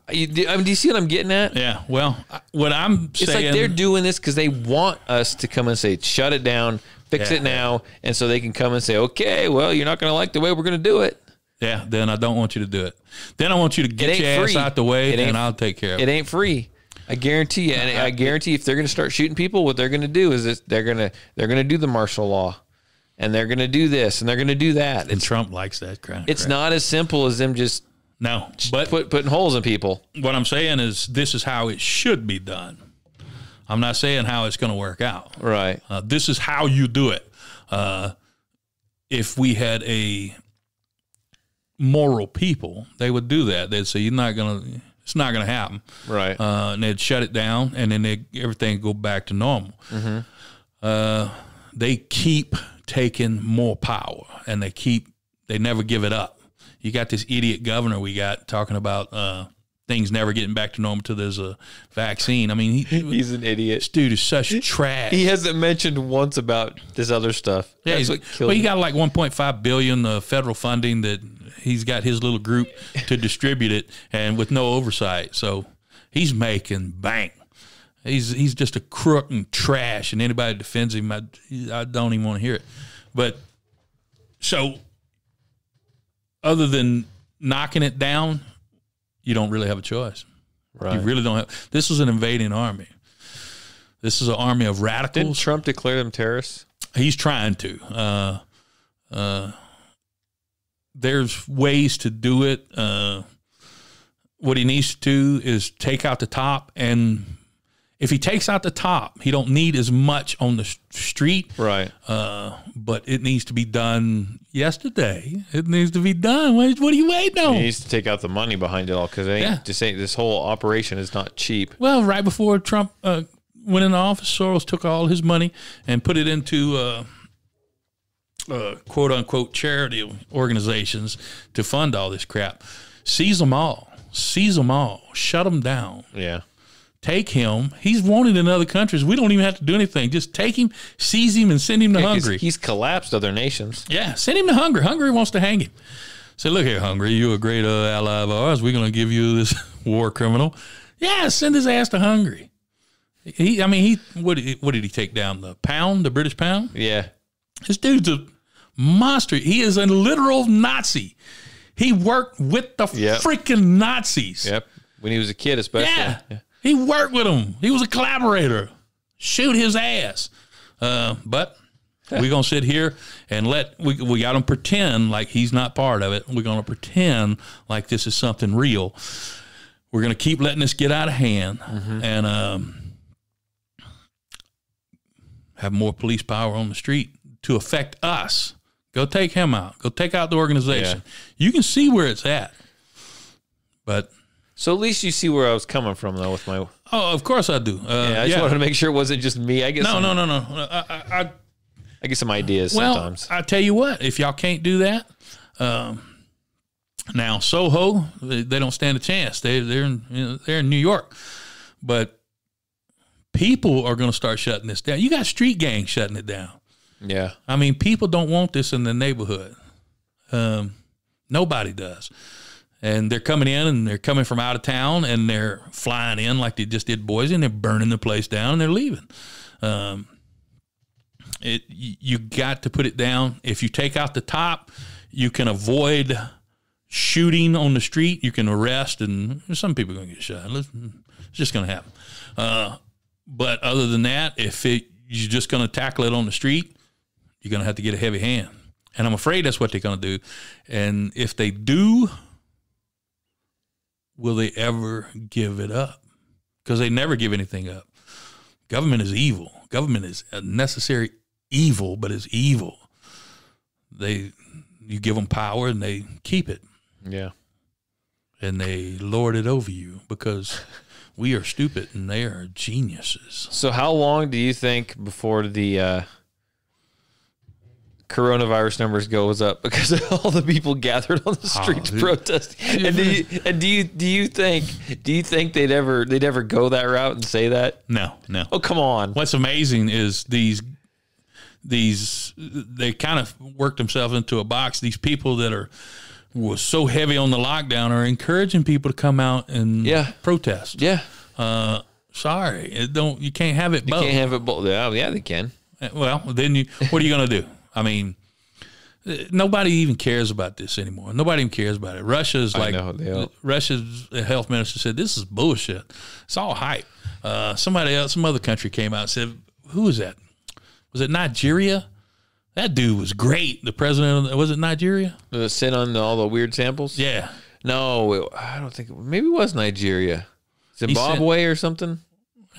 do you see what I'm getting at? Yeah. Well, what I'm It's saying, like they're doing this because they want us to come and say, shut it down, fix it now. And so they can come and say, okay, well, you're not going to like the way we're going to do it. yeah, then I don't want you to do it. Then I want you to get your ass out the way, and I'll take care of it. It ain't free. I guarantee you. And I guarantee if they're going to start shooting people, what they're going to do is they're going to do the martial law. And they're going to do this, and they're going to do that. And Trump likes that crap. It's not as simple as them just but putting holes in people. what I'm saying is this is how it should be done. I'm not saying how it's going to work out. Right. This is how you do it. If we had a moral people, they would do that. They'd say, it's not going to happen. Right. And they'd shut it down, and then everything would go back to normal. Mm-hmm. They keep taking more power, and they never give it up. You got this idiot governor we got talking about things never getting back to normal until there's a vaccine. I mean, he's an idiot. This dude is such trash. He hasn't mentioned once about this other stuff. Yeah, That's what killed he him. got like $1.5 billion federal funding that he's got his little group to distribute it, and with no oversight. So he's making bank. He's just a crook and trash, and anybody that defends him, I don't even want to hear it. But so, other than knocking it down, you don't really have a choice. Right. You really don't have. This is an invading army. This is an army of radicals. Didn't Trump declare them terrorists? He's trying to. There's ways to do it. What he needs to do is take out the top, and if he takes out the top, he don't need as much on the street. Right. But it needs to be done yesterday. It needs to be done. What are you waiting on? He needs to take out the money behind it all because this whole operation is not cheap. Well, right before Trump went into office, Soros took all his money and put it into quote unquote charity organizations to fund all this crap. Seize them all. Shut them down. Yeah. Take him. He's wanted in other countries. We don't even have to do anything. Just take him, seize him, and send him to Hungary. He's collapsed other nations. Yeah, send him to Hungary. Hungary wants to hang him. Say, look here, Hungary, you're a great ally of ours. We're going to give you this war criminal. Yeah, send his ass to Hungary. What did he take down? The pound, the British pound? Yeah. This dude's a monster. He is a literal Nazi. He worked with the freaking Nazis. Yep. When he was a kid, especially. Yeah. He worked with them. He was a collaborator. Shoot his ass. But we're going to sit here and we got him pretend like he's not part of it. We're going to pretend like this is something real. We're going to keep letting this get out of hand and have more police power on the street to affect us. Go take him out. Go take out the organization. Yeah. You can see where it's at. But so at least you see where I was coming from, though, with my. Oh, of course I do. I just wanted to make sure it wasn't just me. I guess. No. I get some ideas sometimes. I tell you what, if y'all can't do that, now Soho, they don't stand a chance. They're in New York, but people are going to start shutting this down. You got street gangs shutting it down. Yeah, I mean, people don't want this in the neighborhood. Nobody does. And they're coming in, and they're coming from out of town, and they're flying in like they just did Boise, and they're burning the place down, and they're leaving. You got to put it down. If you take out the top, you can avoid shooting on the street. You can arrest, and some people are going to get shot. It's just going to happen. But other than that, you're just going to tackle it on the street, you're going to have to get a heavy hand. And I'm afraid that's what they're going to do. And if they do, will they ever give it up? Because they never give anything up. Government is evil. Government is a necessary evil, but it's evil. You give them power and they keep it. Yeah. And they lord it over you because we are stupid and they are geniuses. So how long do you think before the coronavirus numbers goes up because of all the people gathered on the streets protesting? And do you think they'd ever go that route and say that? No. Oh, come on. What's amazing is these they kind of worked themselves into a box. These people that are was so heavy on the lockdown are encouraging people to come out and protest. Yeah. Sorry, you can't have it both. You can't have it both. Yeah, they can. Well, then what are you going to do? I mean, nobody even cares about this anymore. Nobody even cares about it. Russia's Russia's health minister said, this is bullshit. It's all hype. Some other country came out and said, who was that? Was it Nigeria? That dude was great. The president, was it Nigeria? Sent on all the weird samples? Yeah. No, I don't think, maybe it was Nigeria. Zimbabwe or something?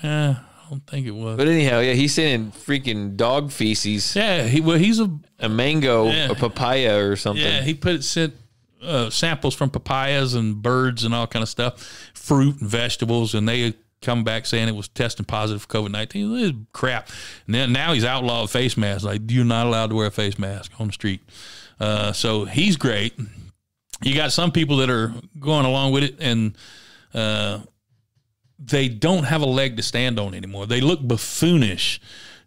I don't think it was. But anyhow, yeah, he's sending freaking dog feces. Yeah, he's a mango, a papaya or something. Yeah, he sent samples from papayas and birds and all kind of stuff, fruit and vegetables, and they come back saying it was testing positive for COVID-19. It's crap. And then now he's outlawed face masks. Like, you're not allowed to wear a face mask on the street. So he's great. You got some people that are going along with it, and they don't have a leg to stand on anymore. They look buffoonish,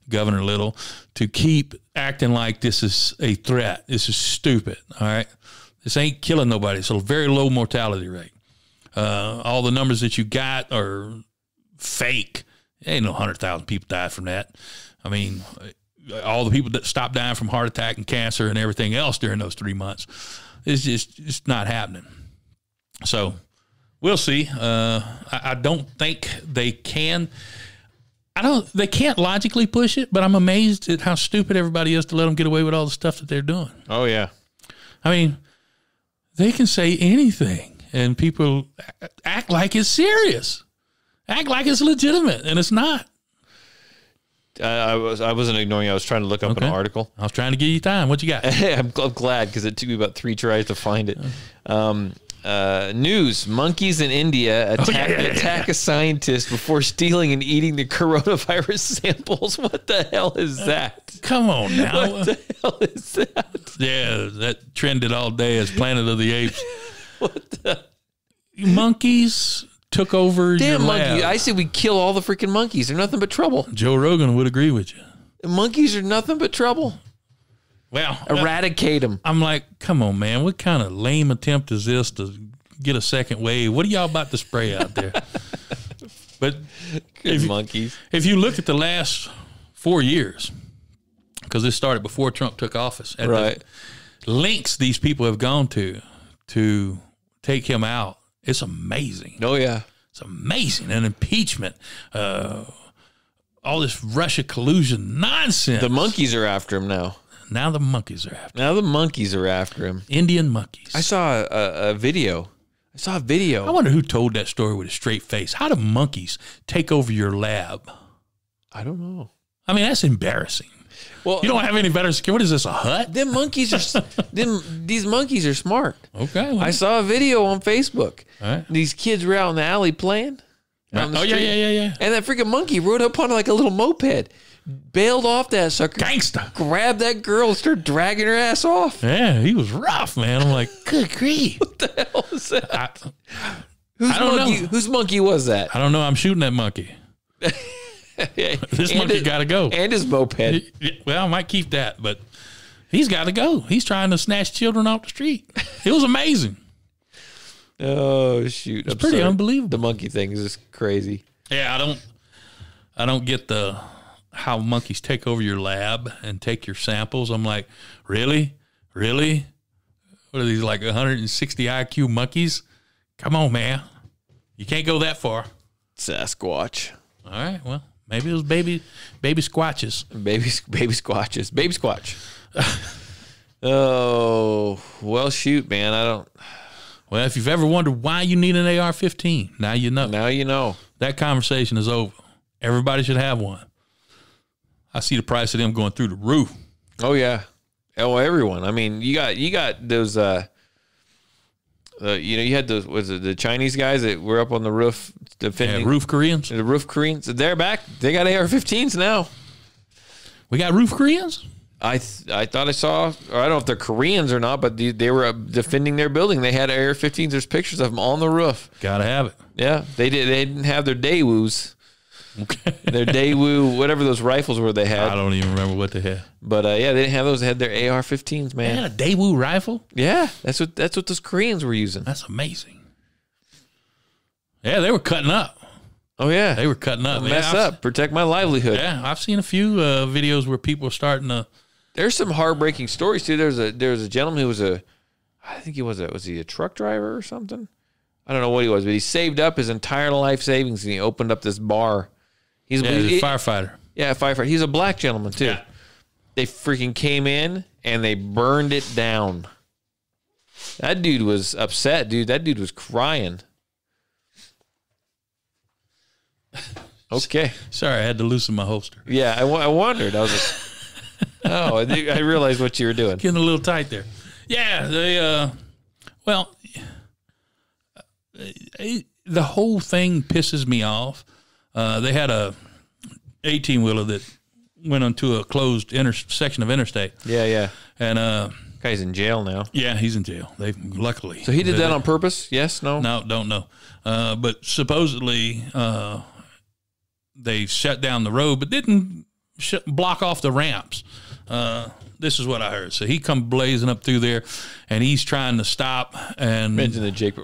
Governor Little, to keep acting like this is a threat. This is stupid, all right? This ain't killing nobody. It's a very low mortality rate. All the numbers that you got are fake. Ain't no 100,000 people died from that. I mean, all the people that stopped dying from heart attack and cancer and everything else during those 3 months, it's not happening. So we'll see. I don't think they can. They can't logically push it, but I'm amazed at how stupid everybody is to let them get away with all the stuff that they're doing. Oh, yeah. I mean, they can say anything, and people act like it's serious, act like it's legitimate, and it's not. I wasn't ignoring you. I was trying to look up an article. I was trying to give you time. What you got? I'm glad, because it took me about 3 tries to find it. News: monkeys in India attack a scientist before stealing and eating the coronavirus samples. What the hell is that? Come on now. What the hell is that? Yeah, that trended all day as Planet of the Apes. What the? Monkeys took over your lab. Monkey. I say we kill all the freaking monkeys. They're nothing but trouble. Joe Rogan would agree with you. Monkeys are nothing but trouble. Well, eradicate them. I'm like, come on, man. What kind of lame attempt is this to get a second wave? What are y'all about to spray out there? But monkeys. If you look at the last 4 years, because this started before Trump took office, at the lengths these people have gone to take him out, it's amazing. Oh, yeah. It's amazing. And impeachment, all this Russia collusion nonsense. The monkeys are after him now. Now the monkeys are after him. Indian monkeys. I saw a video. I wonder who told that story with a straight face. How do monkeys take over your lab? I don't know. I mean, that's embarrassing. Well, you don't have any better security. What is this, a hut? These monkeys are smart. Okay. Well. I saw a video on Facebook. All right. These kids were out in the alley playing. Right. Oh, yeah. And that freaking monkey rode up on like a little moped. Bailed off that sucker. Gangsta. Grabbed that girl and started dragging her ass off. Yeah, he was rough, man. I'm like, good grief. What the hell is that? I don't know. Whose monkey was that? I don't know. I'm shooting that monkey. This monkey got to go. And his moped. Well, I might keep that, but he's got to go. He's trying to snatch children off the street. It was amazing. Oh, shoot. It's pretty unbelievable. The monkey thing is just crazy. Yeah, I don't get how monkeys take over your lab and take your samples. I'm like, really? What are these, like 160 IQ monkeys? Come on, man. You can't go that far. Sasquatch. All right, well, maybe it was baby squatches. Baby squatches. Baby squatch. Oh, well, shoot, man. Well, if you've ever wondered why you need an AR-15, now you know. Now you know. That conversation is over. Everybody should have one. I see the price of them going through the roof. Oh, yeah. Oh, everyone. I mean, you got those, you had those, the Chinese guys that were up on the roof defending. Yeah, roof Koreans. The roof Koreans. They're back. They got AR-15s now. We got roof Koreans? I thought I saw, or I don't know if they're Koreans or not, but they were defending their building. They had AR-15s. There's pictures of them on the roof. Gotta have it. Yeah, they did. They didn't have their Daewoo's. Okay. Their Daewoo, whatever those rifles were they had. I don't even remember what they had. But yeah, they didn't have those. They had their AR-15s, They man. had a Daewoo rifle? Yeah, that's what those Koreans were using. That's amazing. Yeah, they were cutting up. Oh yeah, They were cutting up. mess Yeah, up, protect my livelihood. Yeah, I've seen a few videos where people are starting to. There's some heartbreaking stories too. There's a gentleman who was I think he was he a truck driver or something? I don't know what he was, but he saved up his entire life savings and he opened up this bar. He's Yeah, he's a firefighter. Yeah, a firefighter. He's a black gentleman too. Yeah. They freaking came in and they burned it down. That dude was upset, dude. That dude was crying. Okay. Sorry, I had to loosen my holster. Yeah, I wondered. I was like, oh, I realized what you were doing. Getting a little tight there. Yeah, they the whole thing pisses me off. They had a 18-wheeler that went onto a closed section of interstate. Yeah. And Guy's in jail now. yeah, he's in jail. They luckily. So he did that on purpose? Yes? No? No, don't know. But supposedly they shut down the road, but didn't block off the ramps. This is what I heard. So he come blazing up through there, and he's trying to stop and Mention the Jake.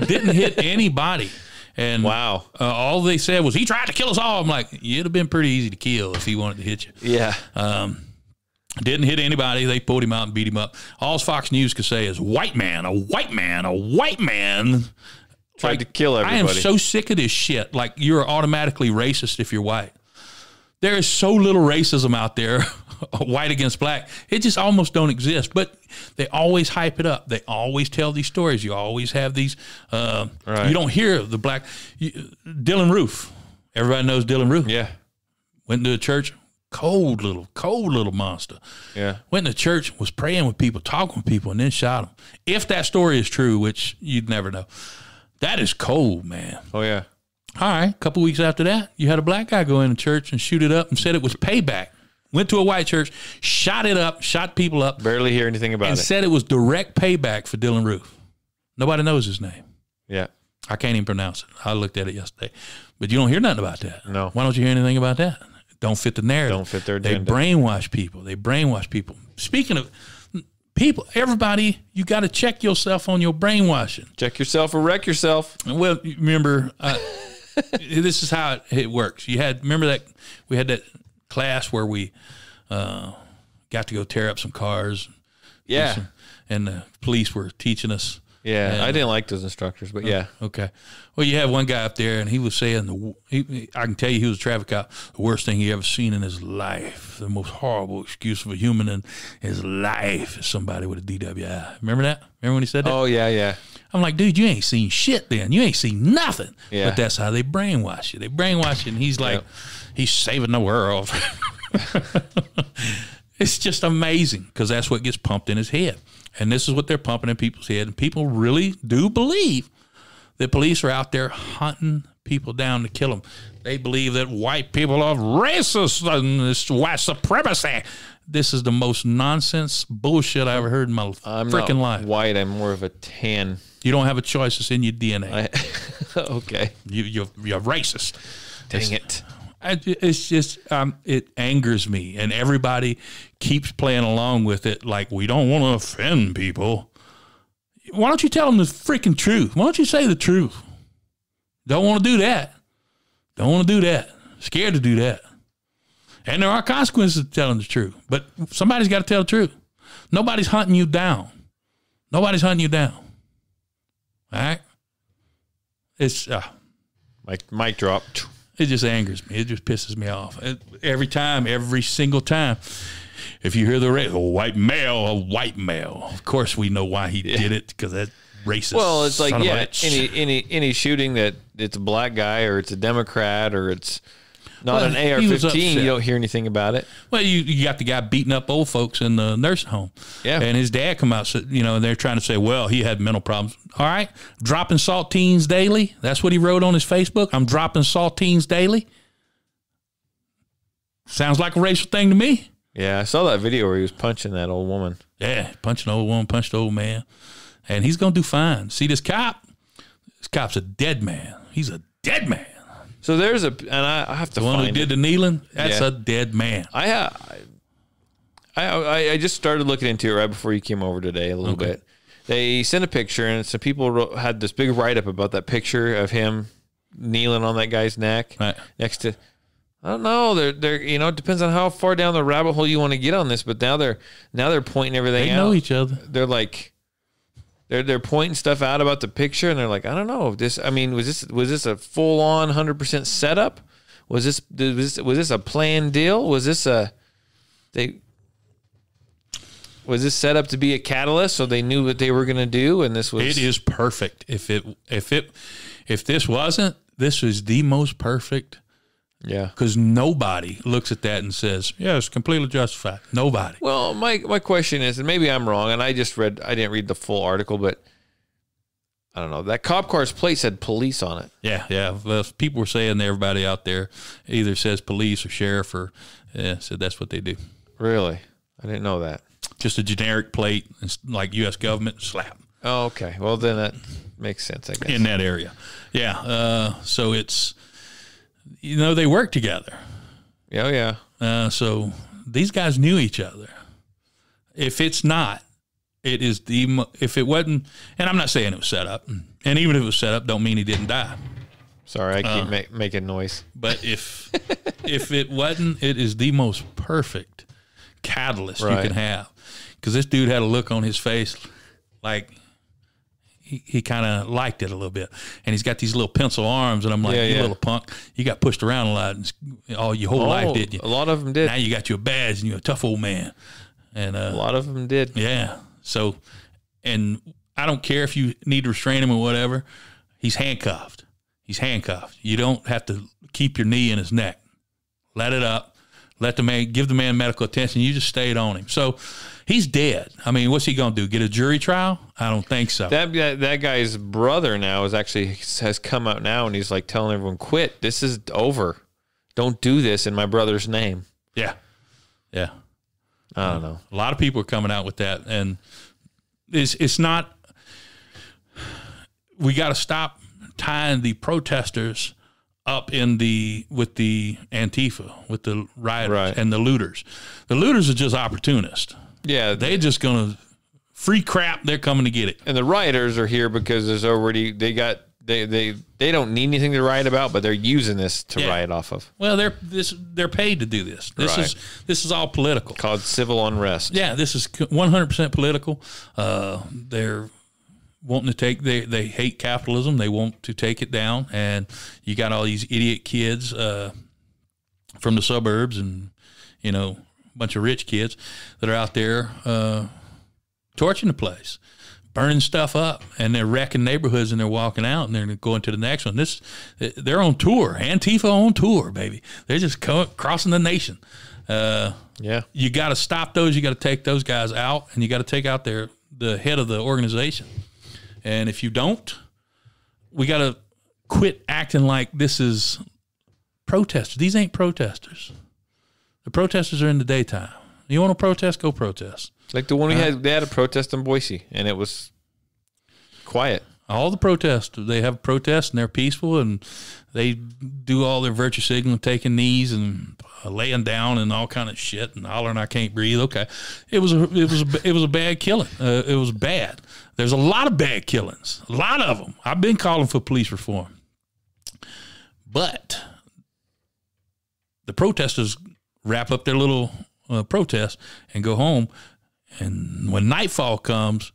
didn't hit anybody. And Wow. all they said was he tried to kill us all. I'm like, it'd have been pretty easy to kill if he wanted to hit you. Yeah. Didn't hit anybody. They pulled him out and beat him up. All Fox News could say is white man, a white man, a white man. Tried to kill everybody. I am so sick of this shit. Like, you're automatically racist if you're white. There is so little racism out there, white against black. It just almost don't exist. But they always hype it up. They always tell these stories. You always have these. Right. You don't hear the black. Dylan Roof. Everybody knows Dylan Roof. Yeah. Went to a church. Cold little monster. Yeah. Went to church, was praying with people, talking with people, and then shot him. If that story is true, which you'd never know. That is cold, man. Oh, yeah. All right, a couple weeks after that, you had a black guy go in a church and shoot it up and said it was payback. Went to a white church, shot it up, shot people up, Barely hear anything about and it. said it was direct payback for Dylan Roof. Nobody knows his name. Yeah. I can't even pronounce it. I looked at it yesterday. But you don't hear nothing about that. No. Why don't you hear anything about that? Don't fit the narrative. Don't fit their They agenda. brainwash people. Speaking of people, everybody, you got to check yourself on your brainwashing. Check yourself or wreck yourself. Well, you remember, this is how it works. Remember that we had that class where we got to go tear up some cars. Yeah. And the police were teaching us. Yeah. And- I didn't like those instructors, but yeah. Okay. Well, you have one guy up there, and he was saying, I can tell you he was a traffic cop, the worst thing he ever seen in his life, the most horrible excuse of a human in his life is somebody with a DWI. Remember that? Remember when he said that? Oh, yeah. I'm like, dude, you ain't seen shit then. You ain't seen nothing. Yeah. But that's how they brainwash you. They brainwash you, and he's like, Yep. he's saving the world. It's just amazing because that's what gets pumped in his head. And this is what they're pumping in people's head. And people really do believe that police are out there hunting people down to kill them. They believe that white people are racist and this white supremacy. This is the most nonsense bullshit I ever heard in my I'm freaking not life. white. I'm more of a tan. You don't have a choice. It's in your DNA. Okay. You're racist. Dang it. It's just it angers me, and everybody keeps playing along with it like we don't want to offend people. Why don't you tell them the freaking truth? Why don't you say the truth? Don't want to do that. Don't want to do that. Scared to do that. And there are consequences to telling the truth, but somebody's got to tell the truth. Nobody's hunting you down. Nobody's hunting you down. All right? It's Mic drop. it just angers me. It just pisses me off. Every single time. If you hear the a white male. Of course, we know why he did it because that racist. Well, it's like, son of a yeah, bitch. any shooting that it's a black guy or it's a Democrat or it's not Well, an he was AR-15, upset. you don't hear anything about it. Well, you got the guy beating up old folks in the nursing home. Yeah. And his dad come out, and they're trying to say, well, he had mental problems. All right. Dropping saltines daily. That's what he wrote on his Facebook. I'm dropping saltines daily. Sounds like a racial thing to me. Yeah, I saw that video where he was punching that old woman. Yeah. Punching an old woman, punched an old man. And he's going to do fine. See this cop? This cop's a dead man. He's a dead man. So there's a, and I have to The one find who did it. the kneeling, that's Yeah. a dead man. I just started looking into it right before you came over today a little bit. They sent a picture, and some people had this big write up about that picture of him kneeling on that guy's neck Right. next to. I don't know. They're you know, it depends on how far down the rabbit hole you want to get on this. But now they're pointing everything They out. know each other. They're like, they're pointing stuff out about the picture, and they're like, I don't know. This, I mean, was this a full on 100% setup? Was this a planned deal? Was this set up to be a catalyst so they knew what they were going to do? And this was. It is perfect. If this wasn't, this is the most perfect. Yeah. Because nobody looks at that and says, yeah, it's completely justified. Nobody. Well, my question is, and maybe I'm wrong, and I didn't read the full article, but I don't know. That cop car's plate said police on it. Yeah. Well, people were saying everybody out there either says police or sheriff or said that's what they do. Really? I didn't know that. Just a generic plate, it's like U.S. government, slap. Oh, okay. Well, then that makes sense, I guess. In that area. Yeah. So it's, they work together. Yeah. So these guys knew each other. If it's not, it is if it wasn't, and I'm not saying it was set up, and even if it was set up, don't mean he didn't die. Sorry, I keep making noise. But if it wasn't, it is the most perfect catalyst you can have. Because this dude had a look on his face like he kind of liked it a little bit. And he's got these little pencil arms, and I'm like, you little punk, you got pushed around a lot all your whole life, did you? A lot of them did. Now you got your badge, and you're a tough old man. And A lot of them did. yeah. So, and I don't care if you need to restrain him or whatever. He's handcuffed. You don't have to keep your knee in his neck. Let it up. Give the man medical attention. You just stayed on him. So he's dead. I mean, what's he going to do? Get a jury trial? I don't think so. That guy's brother now has come out now, and he's like telling everyone, quit. This is over. Don't do this in my brother's name. Yeah. I don't know. A lot of people are coming out with that, and it's not. We got to stop tying the protesters up with the Antifa, with the rioters and the looters. The looters are just opportunists. Yeah, They're just gonna free crap. They're coming to get it. and the rioters are here because there's already they don't need anything to riot about, but they're using this to riot off of. Well, they're paid to do this. This is all political. Called civil unrest. Yeah, this is 100% political. They're wanting to take they hate capitalism. They want to take it down, and you got all these idiot kids from the suburbs, and a bunch of rich kids that are out there torching the place, burning stuff up, and they're wrecking neighborhoods, and they're walking out, and they're going to the next one. They're on tour. Antifa on tour, baby. They're just crossing the nation. You got to stop those. You got to take those guys out, and you got to take out the head of the organization. And if you don't, we got to quit acting like this is protesters. These ain't protesters. The protesters are in the daytime. You want to protest? Go protest. Like the one they had a protest in Boise, and it was quiet. All the protests, they have protests, and they're peaceful, and they do all their virtue signaling, taking knees and laying down and all kind of shit and hollering, "I can't breathe." Okay, it was a bad killing. It was bad. There's a lot of bad killings, a lot of them. I've been calling for police reform, but the protesters wrap up their little protest and go home, and when nightfall comes,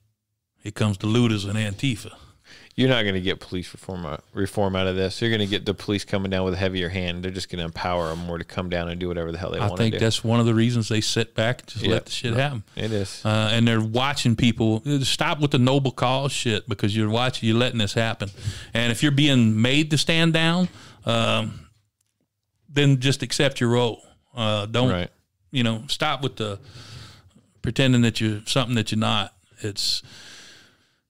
it comes the looters and Antifa. You're not going to get police reform out of this. You're going to get the police coming down with a heavier hand. They're just going to empower them more to come down and do whatever the hell they want to do. I think that's one of the reasons they sit back and just let the shit happen. It is. And they're watching people. Stop with the noble cause shit, because you're letting this happen. And if you're being made to stand down, then just accept your role. Don't, stop with the pretending that you're something that you're not. It's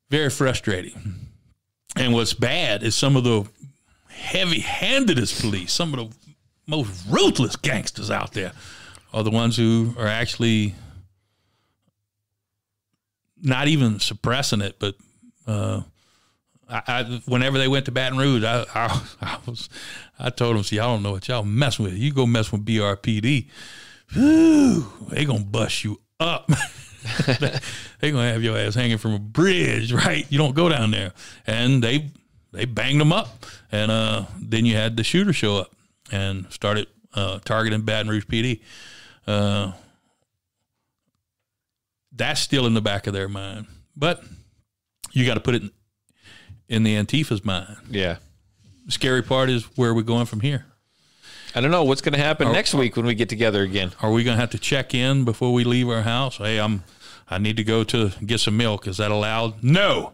very frustrating. And what's bad is some of the heavy-handedest police, some of the most ruthless gangsters out there, are the ones who are actually not even suppressing it, but whenever they went to Baton Rouge, I told them, see, I don't know what y'all messing with. You go mess with BRPD, whew, they gonna bust you up. They gonna have your ass hanging from a bridge, right? You don't go down there. And they banged them up, and then you had the shooter show up and started targeting Baton Rouge PD. That's still in the back of their mind, but you got to put it in the Antifa's mind. Yeah. The scary part is where we're going from here. I don't know what's going to happen next week when we get together again. Are we going to have to check in before we leave our house? Hey, I need to go to get some milk. Is that allowed? No.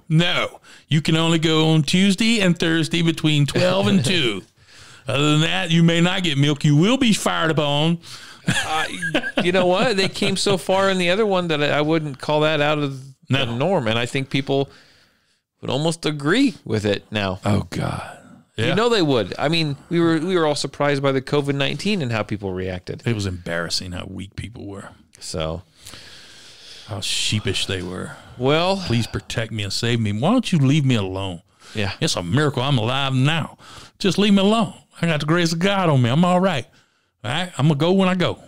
You can only go on Tuesday and Thursday between 12 and 2. Other than that, you may not get milk. You will be fired upon. You know what? They came so far in the other one that I wouldn't call that out of the norm. And I think people would almost agree with it now. Oh, God. Yeah. You know they would. I mean, we were all surprised by the COVID-19 and how people reacted. It was embarrassing how weak people were. So, how sheepish they were. Well, please protect me and save me. Why don't you leave me alone? Yeah. It's a miracle I'm alive now. Just leave me alone. I got the grace of God on me. I'm all right. All right? I'm going to go when I go.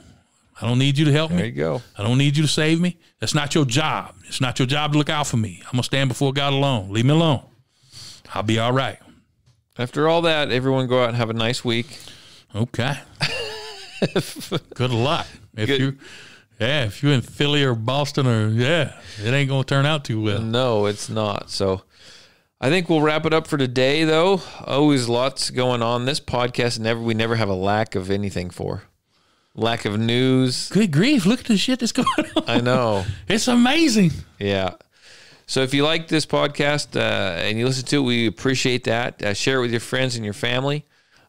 I don't need you to help me. There you go. I don't need you to save me. That's not your job. It's not your job to look out for me. I'm going to stand before God alone. Leave me alone. I'll be all right. After all that, everyone go out and have a nice week. Okay. Good luck. If you're in Philly or Boston it ain't going to turn out too well. No, it's not. So I think we'll wrap it up for today, though. Always lots going on. This podcast, we never have a lack of anything for. Lack of news. Good grief. Look at the shit that's going on. I know. It's amazing. Yeah. So if you like this podcast and you listen to it, we appreciate that. Share it with your friends and your family.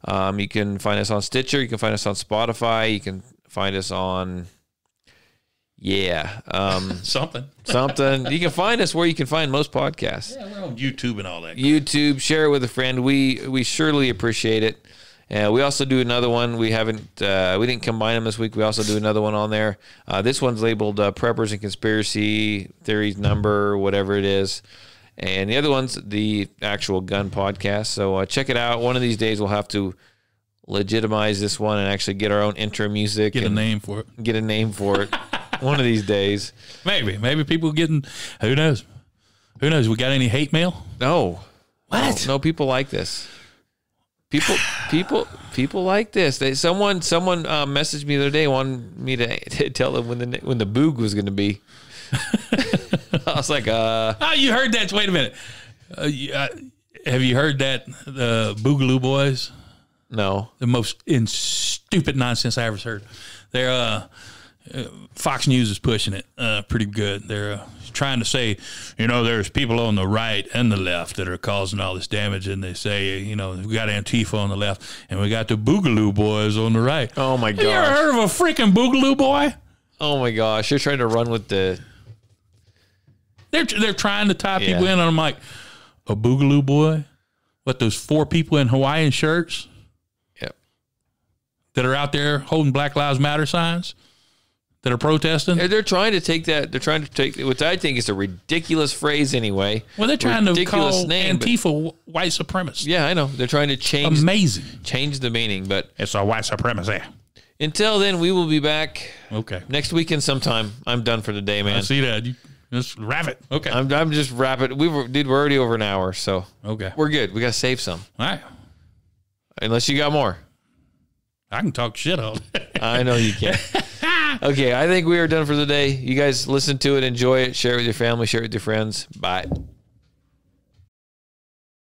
You can find us on Stitcher. You can find us on Spotify. You can find us on, something. You can find us where you can find most podcasts. Yeah, we're on YouTube and all that. YouTube. Share it with a friend. We surely appreciate it. We also do another one. We didn't combine them this week. We also do another one on there. This one's labeled Preppers and Conspiracy Theories Number, whatever it is. And the other one's the actual gun podcast. So check it out. One of these days we'll have to legitimize this one and actually get our own intro music. Get a name for it. One of these days. Maybe people getting, who knows? We got any hate mail? No. What? No, people like this. People like this. Someone messaged me the other day, wanted me to tell them when the boog was going to be. I was like, Oh, you heard that? Wait a minute. Have you heard that the Boogaloo Boys? No. The most stupid nonsense I ever heard. They're Fox News is pushing it pretty good. They're trying to say, there's people on the right and the left that are causing all this damage, and they say, we got Antifa on the left and we got the Boogaloo Boys on the right. Oh my gosh! Have you ever heard of a freaking Boogaloo Boy? Oh my gosh! You're trying to run with the. They're trying to tie people in, and I'm like, a Boogaloo Boy? What, those 4 people in Hawaiian shirts? Yep. That are out there holding Black Lives Matter signs? That are protesting? They're trying to take that. They're trying to take, which I think is a ridiculous phrase anyway. Well, they're trying to call name, Antifa white supremacists. Yeah, I know. They're trying to change the meaning, but it's a white supremacy. Until then, we will be back. Okay. Next weekend sometime. I'm done for the day, man. I see that. You just wrap it. Okay. I'm just wrap it. We're already over an hour, so okay. We're good. We got to save some. All right. Unless you got more. I can talk shit all day. I know you can. Okay, I think we are done for the day. You guys listen to it, enjoy it, share it with your family, share it with your friends. Bye.